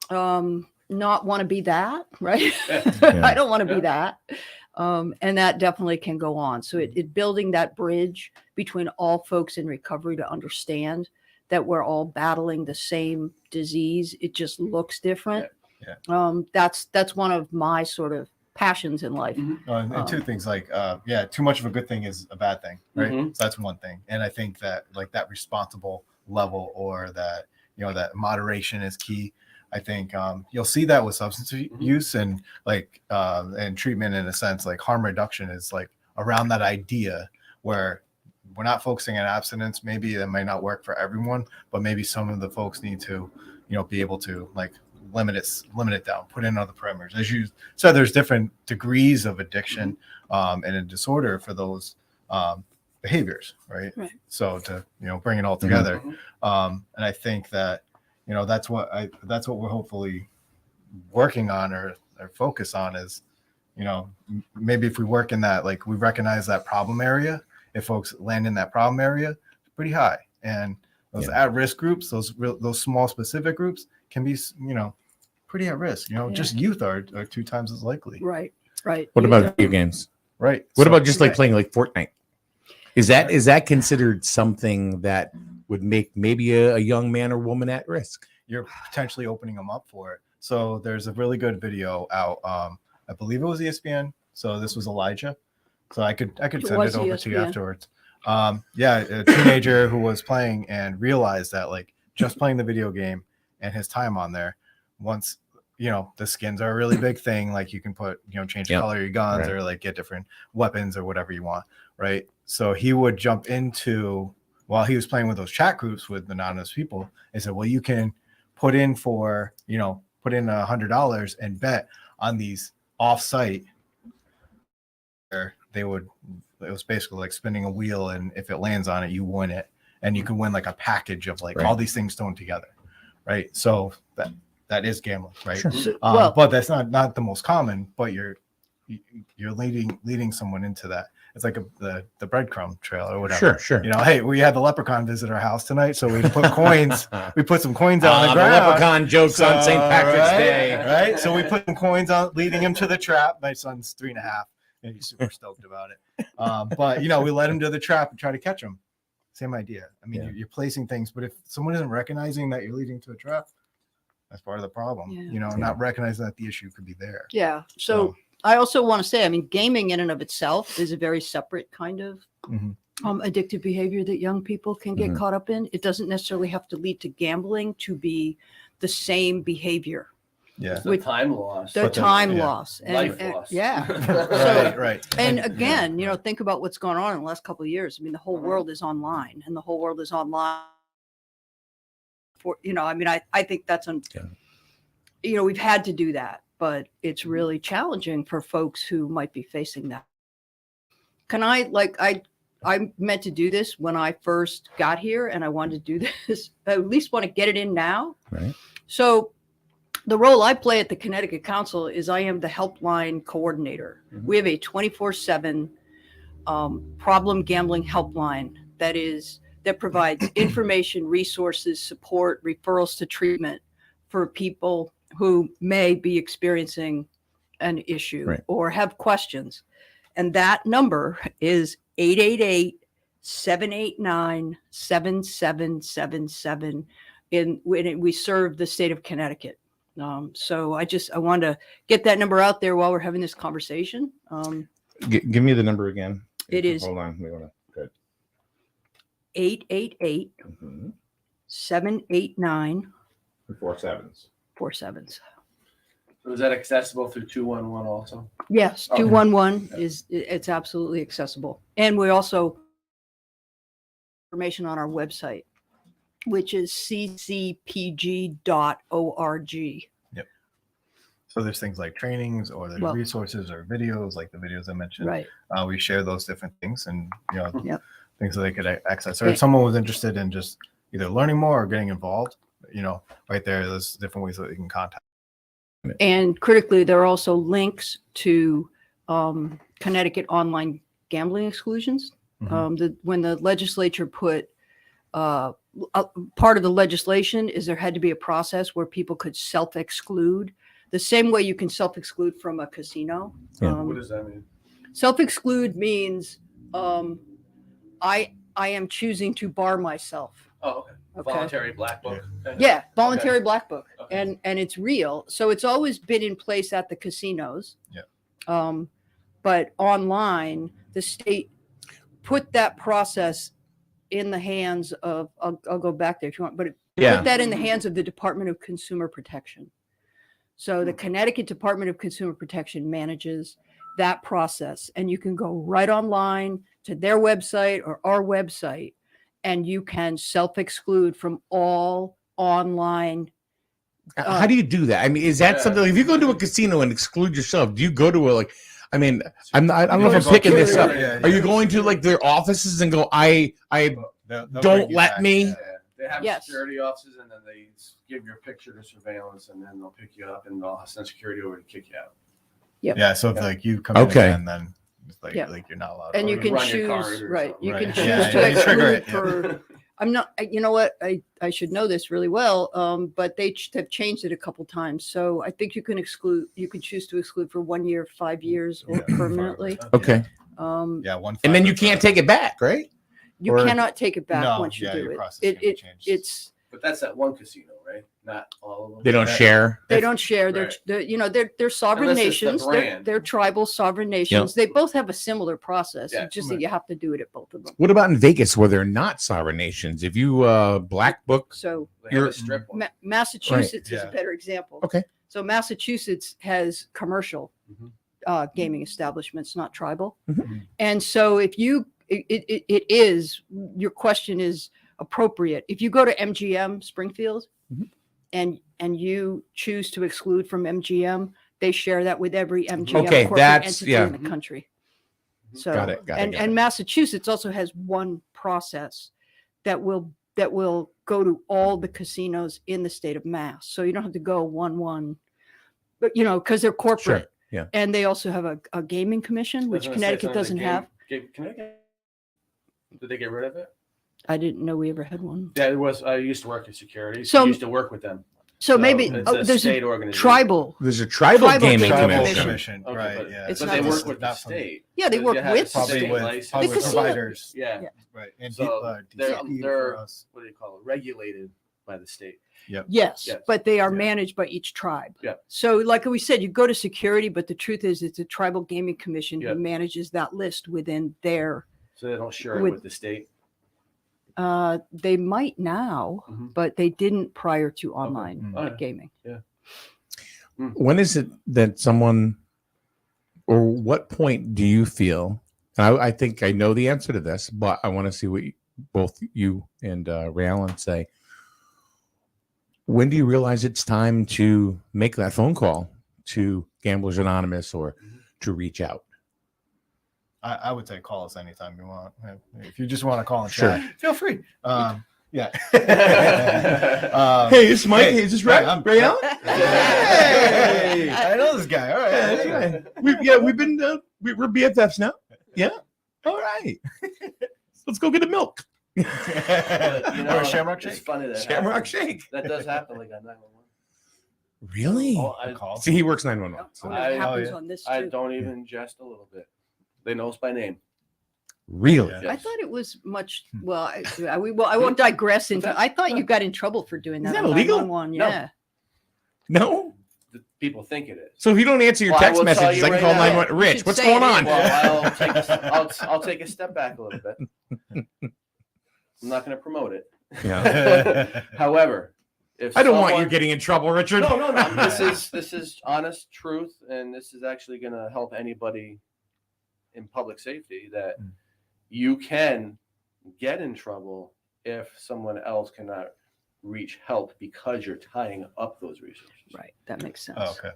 not want to be that, right? I don't want to be that. And that definitely can go on. So it building that bridge between all folks in recovery to understand that we're all battling the same disease. It just looks different. That's one of my sort of passions in life. And two things, like too much of a good thing is a bad thing, right? So that's one thing. And I think that that responsible level, or that that moderation is key. I think you'll see that with substance use and and treatment, in a sense. Like harm reduction is around that idea where we're not focusing on abstinence. Maybe that might not work for everyone, but maybe some of the folks need to be able to limit it down, put in other parameters. As you said, there's different degrees of addiction and a disorder for those behaviors, right? So to bring it all together, and I think that that's what we're hopefully working on or focus on is maybe if we work in that, we recognize that problem area. If folks land in that problem area, it's pretty high, and those at-risk groups, those small specific groups, can be pretty at risk. Just youth are 2 times as likely. Right. What about video games? Right. What about just playing Fortnite? Is that considered something that would make maybe a young man or woman at risk? You're potentially opening them up for it. So there's a really good video out. I believe it was ESPN. So this was Elijah. So I could send it over to you afterwards. A teenager who was playing and realized that just playing the video game and his time on there, once the skins are a really big thing. You can put change the color of your guns, or get different weapons or whatever you want, right? So he would jump into, while he was playing with those chat groups with anonymous people, they said, well, you can put in $100 and bet on these off-site. It was basically like spinning a wheel, and if it lands on it, you win it, and you can win a package of all these things thrown together, right? So that is gambling, right? Sure. But that's not the most common. But you're leading someone into that. It's like the breadcrumb trail or whatever. Sure. Hey, we had the leprechaun visit our house tonight, so we put coins. We put some coins out on the ground. The leprechaun jokes on St. Patrick's Day, right? So we put some coins on, leading him to the trap. My son's 3.5. And he's super stoked about it. But we let him do the trap and try to catch him. Same idea. I mean, you're placing things, but if someone isn't recognizing that you're leading to a trap, that's part of the problem. Not recognizing that the issue could be there. Yeah. So I also want to say, gaming in and of itself is a very separate kind of addictive behavior that young people can get caught up in. It doesn't necessarily have to lead to gambling to be the same behavior. Yeah, the time loss. The time loss. Life loss. Yeah. Right. And again, think about what's going on in the last couple of years. The whole world is online, and the whole world is online. I think that's we've had to do that, but it's really challenging for folks who might be facing that. I meant to do this when I first got here, and I wanted to do this. I at least want to get it in now. Right. So the role I play at the Connecticut Council is I am the helpline coordinator. Mhm. We have a 24/7 problem gambling helpline that provides information, resources, support, referrals to treatment for people who may be experiencing an issue Right. or have questions. And that number is 888-789-7777. We serve the state of Connecticut. So I want to get that number out there while we're having this conversation. Give me the number again. It is Hold on. We want to. Good. 888-789-47. 4 sevens. So is that accessible through 211 also? Yes, Okay. 211 it's absolutely accessible. And we also information on our website, which is ccpg.org. So there's things like trainings, or there's Well- resources or videos, like the videos I mentioned. Right. We share those different things, and Yep. things that they could access. Or if someone was interested in just either learning more or getting involved, right there's different ways that you can contact. And critically, there are also links to Connecticut online gambling exclusions. When the legislature put part of the legislation is there had to be a process where people could self-exclude the same way you can self-exclude from a casino. Yeah. What does that mean? Self-exclude means I am choosing to bar myself. Oh, okay. Okay. Voluntary black book. Yeah, voluntary black book, Okay. and it's real. So it's always been in place at the casinos. Yeah. But online, the state put that process in the hands of. I'll go back there if you want, but put that in the hands of the Department of Consumer Protection. So the Connecticut Department of Consumer Protection manages that process, and you can go right online to their website or our website, and you can self-exclude from all online. How do you do that? I mean, is that something? If you go to a casino and exclude yourself, do you go to I don't know if I'm picking this up. Are you going to their offices and go, I They'll don't bring you let back, me? yeah. They have Yes. security offices, and then they give your picture to surveillance, and then they'll pick you up, and they'll send security over to kick you out. Yeah. So if you come Okay. in again, then it's like you're not allowed. And to you can run your card choose, or right? something. You can Right. choose Yeah, to yeah, you trigger exclude it, yeah. for. I'm not. You know what? I should know this really well. But they have changed it a couple times. So I think you can exclude. You can choose to exclude for 1 year, 5 years, or Yeah, permanently. Okay. Yeah, one. And then you can't take it back, right? You Or- cannot take it back No, once you yeah, do your it. process can be changed. It's But that's at one casino, right? Not all of them. They don't share. they don't share. Right. They're sovereign Unless it's the nations. They're brand. tribal sovereign nations. They both have a similar process. Yeah. It's just that you have to do it at both of them. What about in Vegas where they're not sovereign nations? If you black book, So They have You're- a strip one. Massachusetts is Yeah. a better example. Okay. So Massachusetts has commercial Mhm. gaming establishments, not tribal. Mhm. And so if you, it is, your question is appropriate. If you go to MGM Springfield Mhm. and you choose to exclude from MGM, they share that with every MGM Okay, corporate that's- entity yeah. in the country. So, Got it, got it, got it. and Massachusetts also has one process that will go to all the casinos in the state of Mass. So you don't have to go 1-1, but because they're corporate. Sure, yeah. And they also have a gaming commission, which I was gonna say, Connecticut something doesn't they have. Connecticut? Did they get rid of it? I didn't know we ever had one. Yeah, it was. I used to work in security, So- so I used to work with them. So maybe it's oh, a there's state a organization. tribal. There's a tribal gaming Tribal commission. Okay, right? but, Yeah. It's but not they the work state, with the not from- state. Yeah, they So work you have with a Probably state with license. probably The with casino- providers, Yeah. right? And So they're DCP they're for us. what do you call it? Regulated by the state. Yes, Yes. but they are Yeah. managed by each tribe. Yeah. So like we said, you go to security, but the truth is it's a tribal gaming commission Yeah. who manages that list within their, So they don't share it With- with the state. they might now, Mhm. but they didn't prior to online Mm. Oh, yeah. gaming. When is it that someone, or what point do you feel? And I think I know the answer to this, but I want to see what both you and Ray Allen say. when do you realize it's time to make that phone call to Gamblers Anonymous or to reach out? I would say call us anytime you want. If you just want to call and Sure. chat, feel free. Yeah. Hey, it's Mike. Hey, is this Ray? I'm Ray Allen? Hey, I know this guy. All right. We've been we're BFFs now. Yeah. All right. Let's go get a milk. You Or a Shamrock it's Shake. funny that Shamrock happens. Shake. That does happen like on 911. Really? Oh, I, See, he works 911. So. Oh, it happens yeah. on this I too. don't even jest a little bit. They know us by name. Really? Yeah. I Yes. thought it was much. Well, I won't digress into. I thought you got in trouble for doing that. Is that on illegal? 911, No. yeah. No? The people think it is. So if you don't answer your Well, I text will tell messages, you I can right call now. 911. You Rich, should what's say going it. on? Well, I'll take a step back a little bit. I'm not going to promote it. Yeah. However, if I don't want you someone- getting in trouble, Richard. No. This is honest truth, and this is actually going to help anybody in public safety that you can get in trouble if someone else cannot reach help because you're tying up those resources. Right. That makes sense. Oh, okay.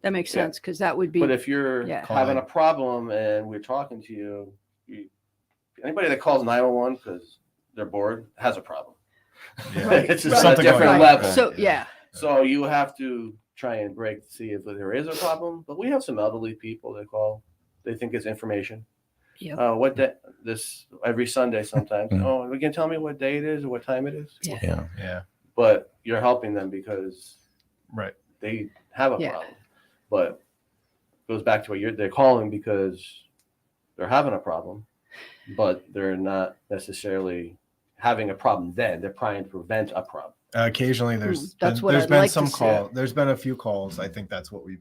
That makes Yeah. sense because that would be. But if you're Yeah. having a problem and we're talking to you, anybody that calls 911 because they're bored has a problem. Right. It's just Right. on a Something different going on. level. So yeah. So you have to try and break to see if there is a problem. But we have some elderly people that call. They think it's information. Yep. What day? This every Sunday sometimes. Mhm. Oh, you can tell me what day it is or what time it is. Yeah. Yeah. But you're helping them because Right. they have a Yeah. problem. But it goes back to what they're calling because they're having a problem, but they're not necessarily having a problem then. They're trying to prevent a problem. Occasionally, That's what there's I'd been like to some see. call. There's been a few calls. I think that's what we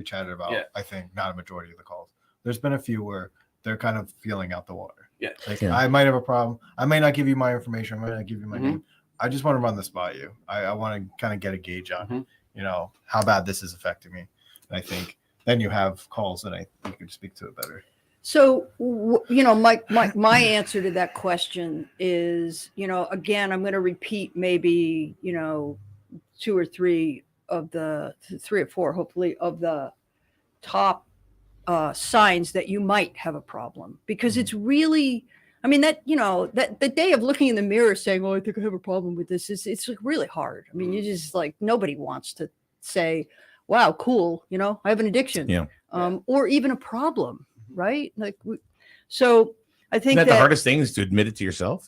chatted about. Yeah. I think not a majority of the calls. There's been a few where they're kind of feeling out the water. Yeah. Like Yeah. I might have a problem. I may not give you my information. I might not give you my Mhm. name. I just want to run this by you. I want to kind of get a gauge on, Mhm. how bad this is affecting me. And I think then you have calls that you could speak to it better. So, my answer to that question is, again, I'm going to repeat maybe, 2 or 3 of the 3 or 4, hopefully, of the top signs that you might have a problem, because it's really, that the day of looking in the mirror saying, oh, I think I have a problem with this, it's like really hard. I mean, you just like, nobody wants to say, wow, cool, I have an addiction. Yeah. Or even a problem, right? So I think Isn't that the hardest thing is to admit it to yourself?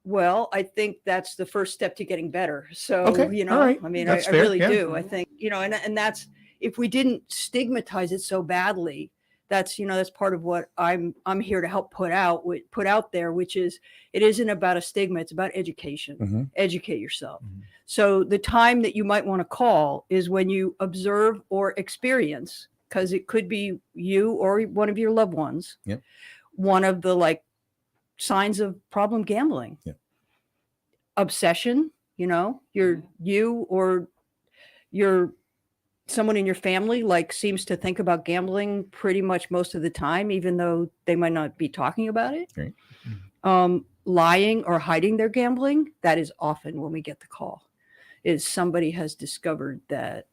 well, I think that's the first step to getting better. So, Okay, all right. I mean, That's I fair, really yeah. do. I think, and that's, if we didn't stigmatize it so badly, that's, that's part of what I'm here to help put out there, which is, it isn't about a stigma. It's about education. Mhm. Educate yourself. So the time that you might want to call is when you observe or experience, because it could be you or one of your loved ones. Yep. One of the signs of problem gambling. Yep. Obsession, you or your someone in your family seems to think about gambling pretty much most of the time, even though they might not be talking about it. Right. Lying or hiding their gambling, that is often when we get the call, is somebody has discovered that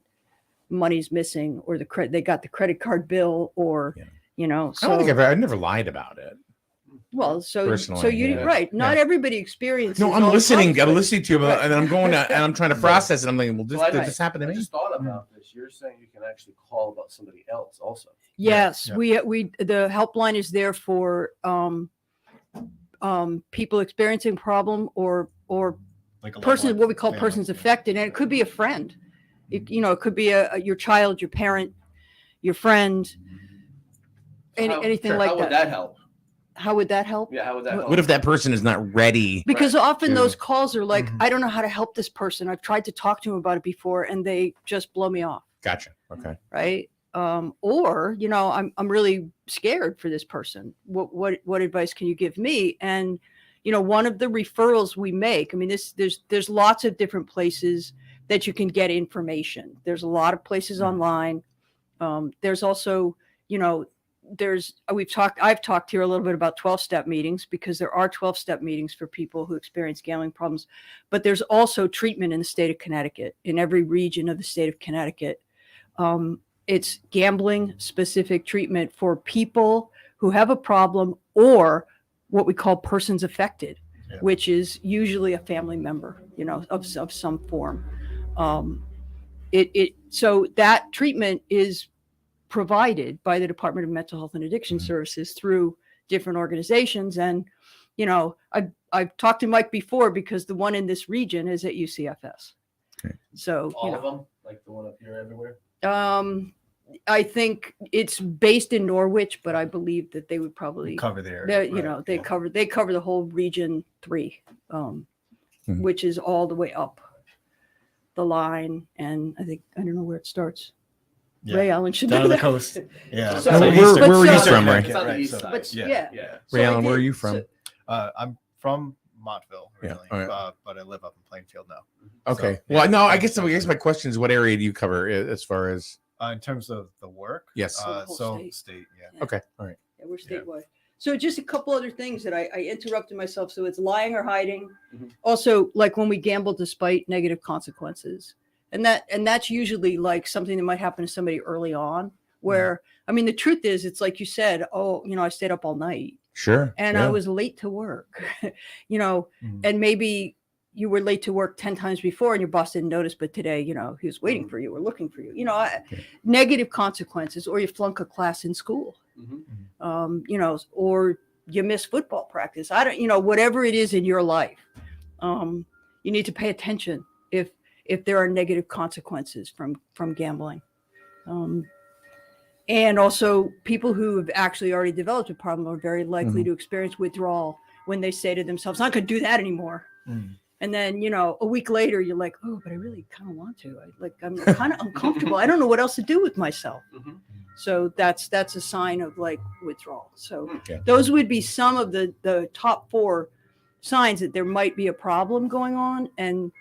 money's missing, or they got the credit card bill, or Yeah. so I don't think I've never lied about it. well, so Personally, you yeah. right. Not everybody experiences. No, all I'm the listening. I'm conflict. listening to you, Right. and I'm going to, and I'm trying to process it. I'm thinking, well, So I- did this happen to I me? just thought about this. You're saying you can actually call about somebody else also. Yes, Yeah. we the helpline is there for people experiencing problem or Like a person, loved one, what we call family. persons affected, and it could be a friend. It could be your child, your parent, your friend, anything like How that. would that help? How would that help? Yeah, how would that help? What if that person is not ready? Because often to- those calls are like, Mhm. I don't know how to help this person. I've tried to talk to him about it before, and they just blow me off. Gotcha. Okay. Right. Or I'm really scared for this person. What advice can you give me? And one of the referrals we make, there's lots of different places that you can get information. There's a lot of places online. There's also I've talked here a little bit about 12-step meetings, because there are 12-step meetings for people who experience gambling problems, but there's also treatment in the state of Connecticut, in every region of the state of Connecticut. It's gambling specific treatment for people who have a problem, or what we call persons affected, which is usually a family member, of some form. So that treatment is provided by the Department of Mental Health and Addiction Services through different organizations. And, I've talked to Mike before, because the one in this region is at UCFS. Okay. So All of them, like the one up here everywhere. I think it's based in Norwich, but I believe that they would probably cover the area. They cover the whole region 3, which is all the way up the line. And I don't know where it starts. Yeah. Ray Allen should Down know the that. coast. Yeah. So- where were you from, Ray? It's on the east side. But Yeah. Ray Allen, where are you from? I'm from Montville Yeah, originally, all right. but I live up in Plainfield now. Okay. So, Well, yeah. no, I guess my question is, what area do you cover as far as? In terms of the work, Yes. The whole so state. state, yeah. Okay. All right. Yeah, we're statewide. So just a couple other things that I interrupted myself. So it's lying or hiding. Also, like when we gamble despite negative consequences. And that's usually like something that might happen to somebody early on, where, I mean, the truth is, it's like you said, I stayed up all night. Sure. And I was late to work, and maybe you were late to work 10 times before and your boss didn't notice, but today, he was waiting for you or looking for you, negative consequences, or you flunk a class in school, or you miss football practice. Whatever it is in your life, you need to pay attention if there are negative consequences from gambling. And also, people who have actually already developed a problem are very likely to experience withdrawal when they say to themselves, "I'm not going to do that anymore." And then, a week later, you're like, "Oh, but I really kind of want to. I'm kind of uncomfortable. I don't know what else to do with myself." So that's a sign of like withdrawal. So those would be some of the top 4 signs that there might be a problem going on. And,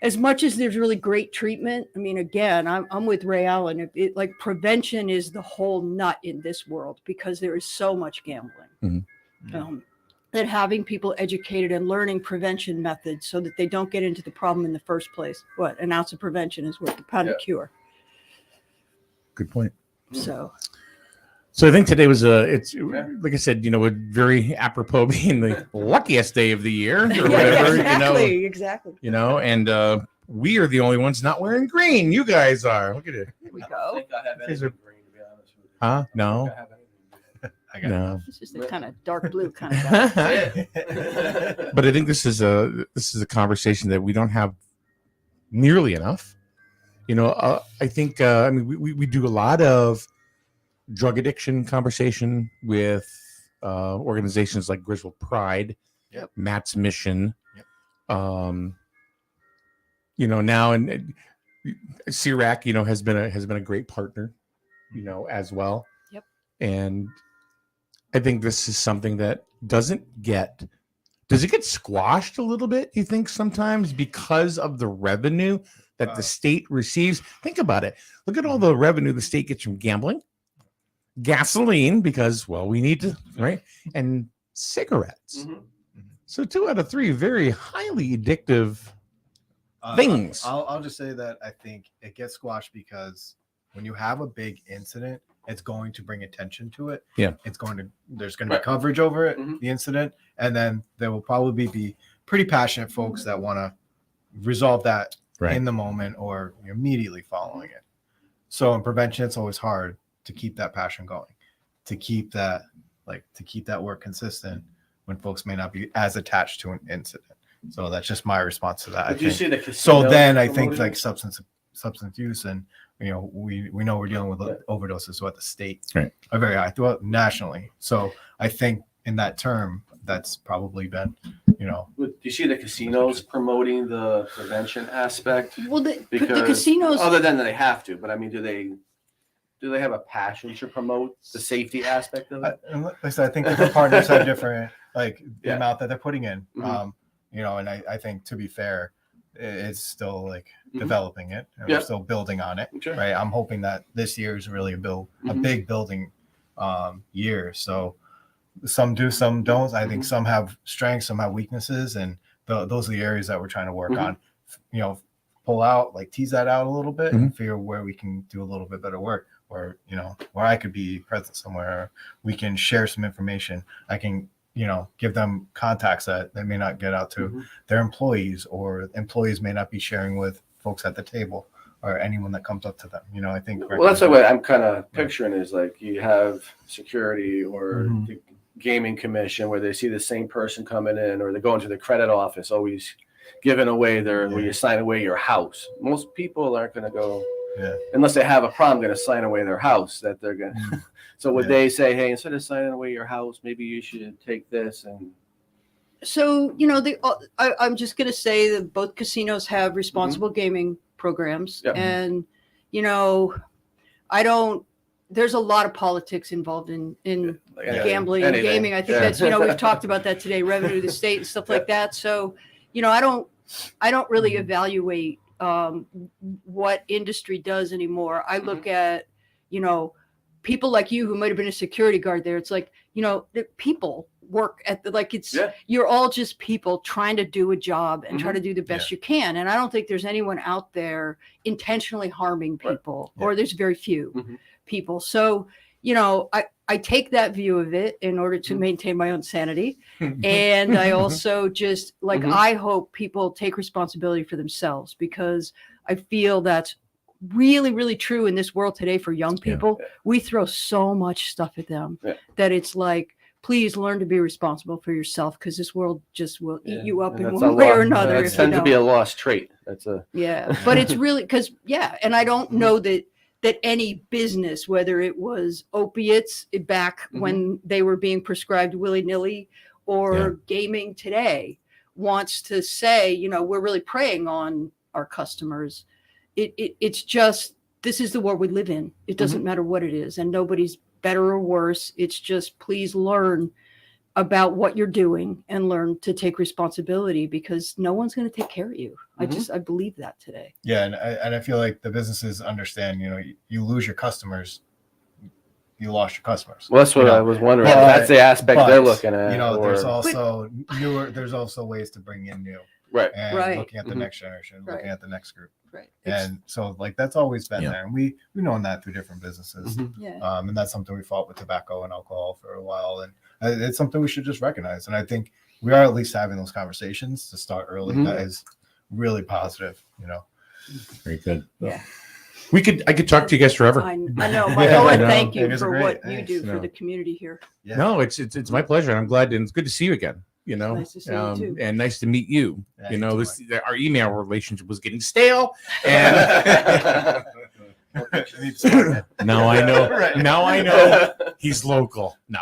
as much as there's really great treatment, I mean, again, I'm with Ray Allen. Prevention is the whole nut in this world, because there is so much gambling. That having people educated and learning prevention methods so that they don't get into the problem in the first place. An ounce of prevention is worth a pound of cure. Good point. So I think today was it's like I said, very apropos being the luckiest day of the year or whatever, exactly. And we are the only ones not wearing green. You guys are. Look at it. Here we I go. don't think I have anything green, to be honest with you. Huh? I No. don't think I have anything. No. It's just a kind of dark blue kind of guy. But I think this is a conversation that we don't have nearly enough. I think we do a lot of drug addiction conversation with organizations like Griswold Pride, Matt's Mission. Now and CIRAC, has been a great partner, as well. Yep. And I think this is something that does it get squashed a little bit, you think, sometimes because of the revenue that the state receives? Think about it. Look at all the revenue the state gets from gambling, gasoline, because, we need to, right? And cigarettes. So 2 out of 3 very highly addictive things. I'll just say that I think it gets squashed because when you have a big incident, it's going to bring attention to it. Yeah. There's going to be coverage over it, the incident. And then there will probably be pretty passionate folks that want to resolve that in the moment or immediately following it. So in prevention, it's always hard to keep that passion going, to keep that work consistent when folks may not be as attached to an incident. So that's just my response to that. Did you see the casino? So then I think promoting? like substance use and we know we're dealing with overdoses at the state are very high throughout nationally. So I think in that term, that's probably been, Do you see the casinos promoting the prevention aspect? Well, the Because casinos, other than they have to, but I mean, do they have a passion to promote the safety aspect of it? And like I said, I think different partners have different the Yeah. amount that they're putting in. Mhm. And I think to be fair, it's still like Mhm. developing it, and Yeah. we're still building on it. Sure. Right. I'm hoping that this year is really a Mhm. big building year. So some do, some don't. I think some have strengths, some have weaknesses, and those are the areas that we're trying to work on. You know, pull out, like tease that out a little bit, and figure where we can do a little bit better work, or you know, where I could be present somewhere, or we can share some information. I can, you know, give them contacts that they may not get out to their employees, or employees may not be sharing with folks at the table or anyone that comes up to them. You know, I think. Well, that's the way I'm kind of picturing is like you have security or the gaming commission where they see the same person coming in, or they're going to the credit office, always giving away where you sign away your house. Most people aren't going to go, unless they have a problem, going to sign away their house that they're going to. So would they say, hey, instead of signing away your house, maybe you should take this and. So, you know, I'm just going to say that both casinos have responsible gaming programs. Yep. And, you know, there's a lot of politics involved in gambling and gaming. I think that's, you know, we've talked about that today, revenue to the state and stuff like that. So, you know, I don't really evaluate what industry does anymore. I look at, you know, people like you who might have been a security guard there. It's like, you know, the people work at you're all just people trying to do a job and try to do the best you can. And I don't think there's anyone out there intentionally harming people, or there's very few people. So, you know, I take that view of it in order to maintain my own sanity. And I also just like, I hope people take responsibility for themselves, because I feel that's really, really true in this world today for young people. We throw so much stuff at them that it's like, please learn to be responsible for yourself, because this world just will eat you up in one way or another. It tends to be a lost trait. That's but it's really because and I don't know that any business, whether it was opiates back when they were being prescribed willy-nilly, or gaming today, wants to say, you know, we're really preying on our customers. It's just, this is the world we live in. It doesn't matter what it is, and nobody's better or worse. It's just, please learn about what you're doing and learn to take responsibility, because no one's going to take care of you. I believe that today. Yeah. And I feel like the businesses understand, you know, you lose your customers, you lost your customers. Well, that's what I was wondering. That's the aspect they're looking at. You know, there's also ways to bring in new. Right. And looking at the next generation, looking at the next group. Right. And so like that's always been there. And we've known that through different businesses. And that's something we fought with tobacco and alcohol for a while. And it's something we should just recognize. And I think we are at least having those conversations to start early. That is really positive, you know. Very good. Yeah. I could talk to you guys forever. I know, Michael, and thank you for what you do for the community here. Yeah. No, it's my pleasure. I'm glad, and it's good to see you again. You know, Nice to see you too. And nice to meet you. Yeah, you know, our email relationship was getting stale, and now I know. Now I know he's local. No.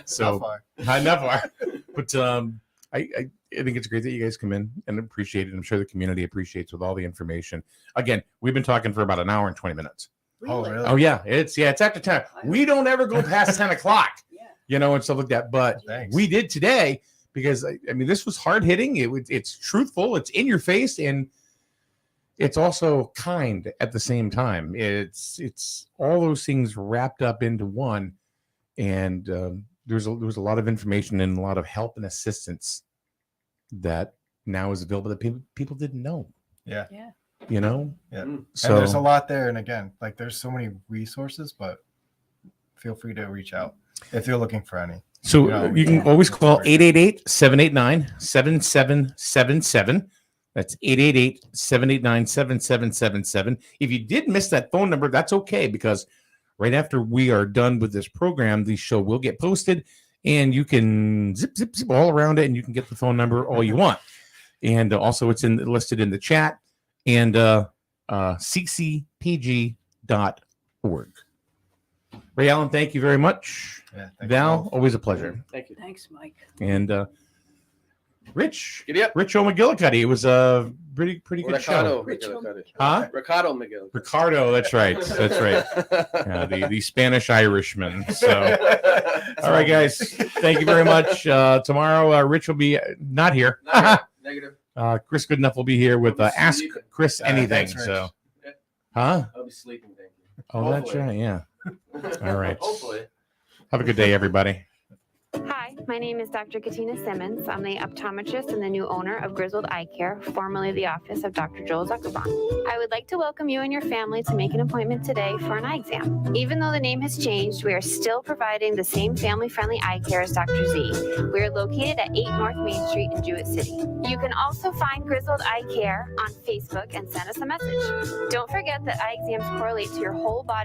So not far. But I think it's great that you guys come in and appreciate it. I'm sure the community appreciates with all the information. Again, we've been talking for about an hour and 20 minutes. Really? Oh, really? Oh yeah, it's after 10. We don't ever go past 10 o'clock. You know, and stuff like that. But we did today because I mean, this was hard hitting. It's truthful. It's in your face, and it's also kind at the same time. It's all those things wrapped up into one. And there was a lot of information and a lot of help and assistance that now is available that people didn't know. Yeah. You know. Yeah. So and there's a lot there, and again, like there's so many resources, but feel free to reach out if you're looking for any. So you can always call 888-789-7777. That's 888-789-7777. If you did miss that phone number, that's okay, because right after we are done with this program, the show will get posted, and you can zip all around it, and you can get the phone number all you want. And also it's listed in the chat, and ccpg.org. Ray Allen, thank you very much. Yeah, Val, always a pleasure. Thank you. Thanks, Mike. And Rich Migillicuddy. It was a pretty good show. Migillicuddy. Huh? Ricardo Migillicuddy. Ricardo, that's right. That's right. The Spanish Irishman. So, all right, guys. Thank you very much. Tomorrow, Rich will be not here. Negative. Chris Goodenough will be here with Ask Chris Anything. Thanks, Rich. So, huh? I'll be sleeping. Thank you. Oh, that's right. Yeah. All right. Hopefully. Have a good day, everybody. Hi, my name is Dr. Katina Simmons. I'm the optometrist and the new owner of Grizzled Eye Care, formerly the office of Dr. Joel Zuckerbaum. I would like to welcome you and your family to make an appointment today for an eye exam. Even though the name has changed, we are still providing the same family-friendly eye care as Dr. Z. We are located at 8 North Main Street in Jewett City. You can also find Grizzled Eye Care on Facebook and send us a message. Don't forget that eye exams correlate to your whole body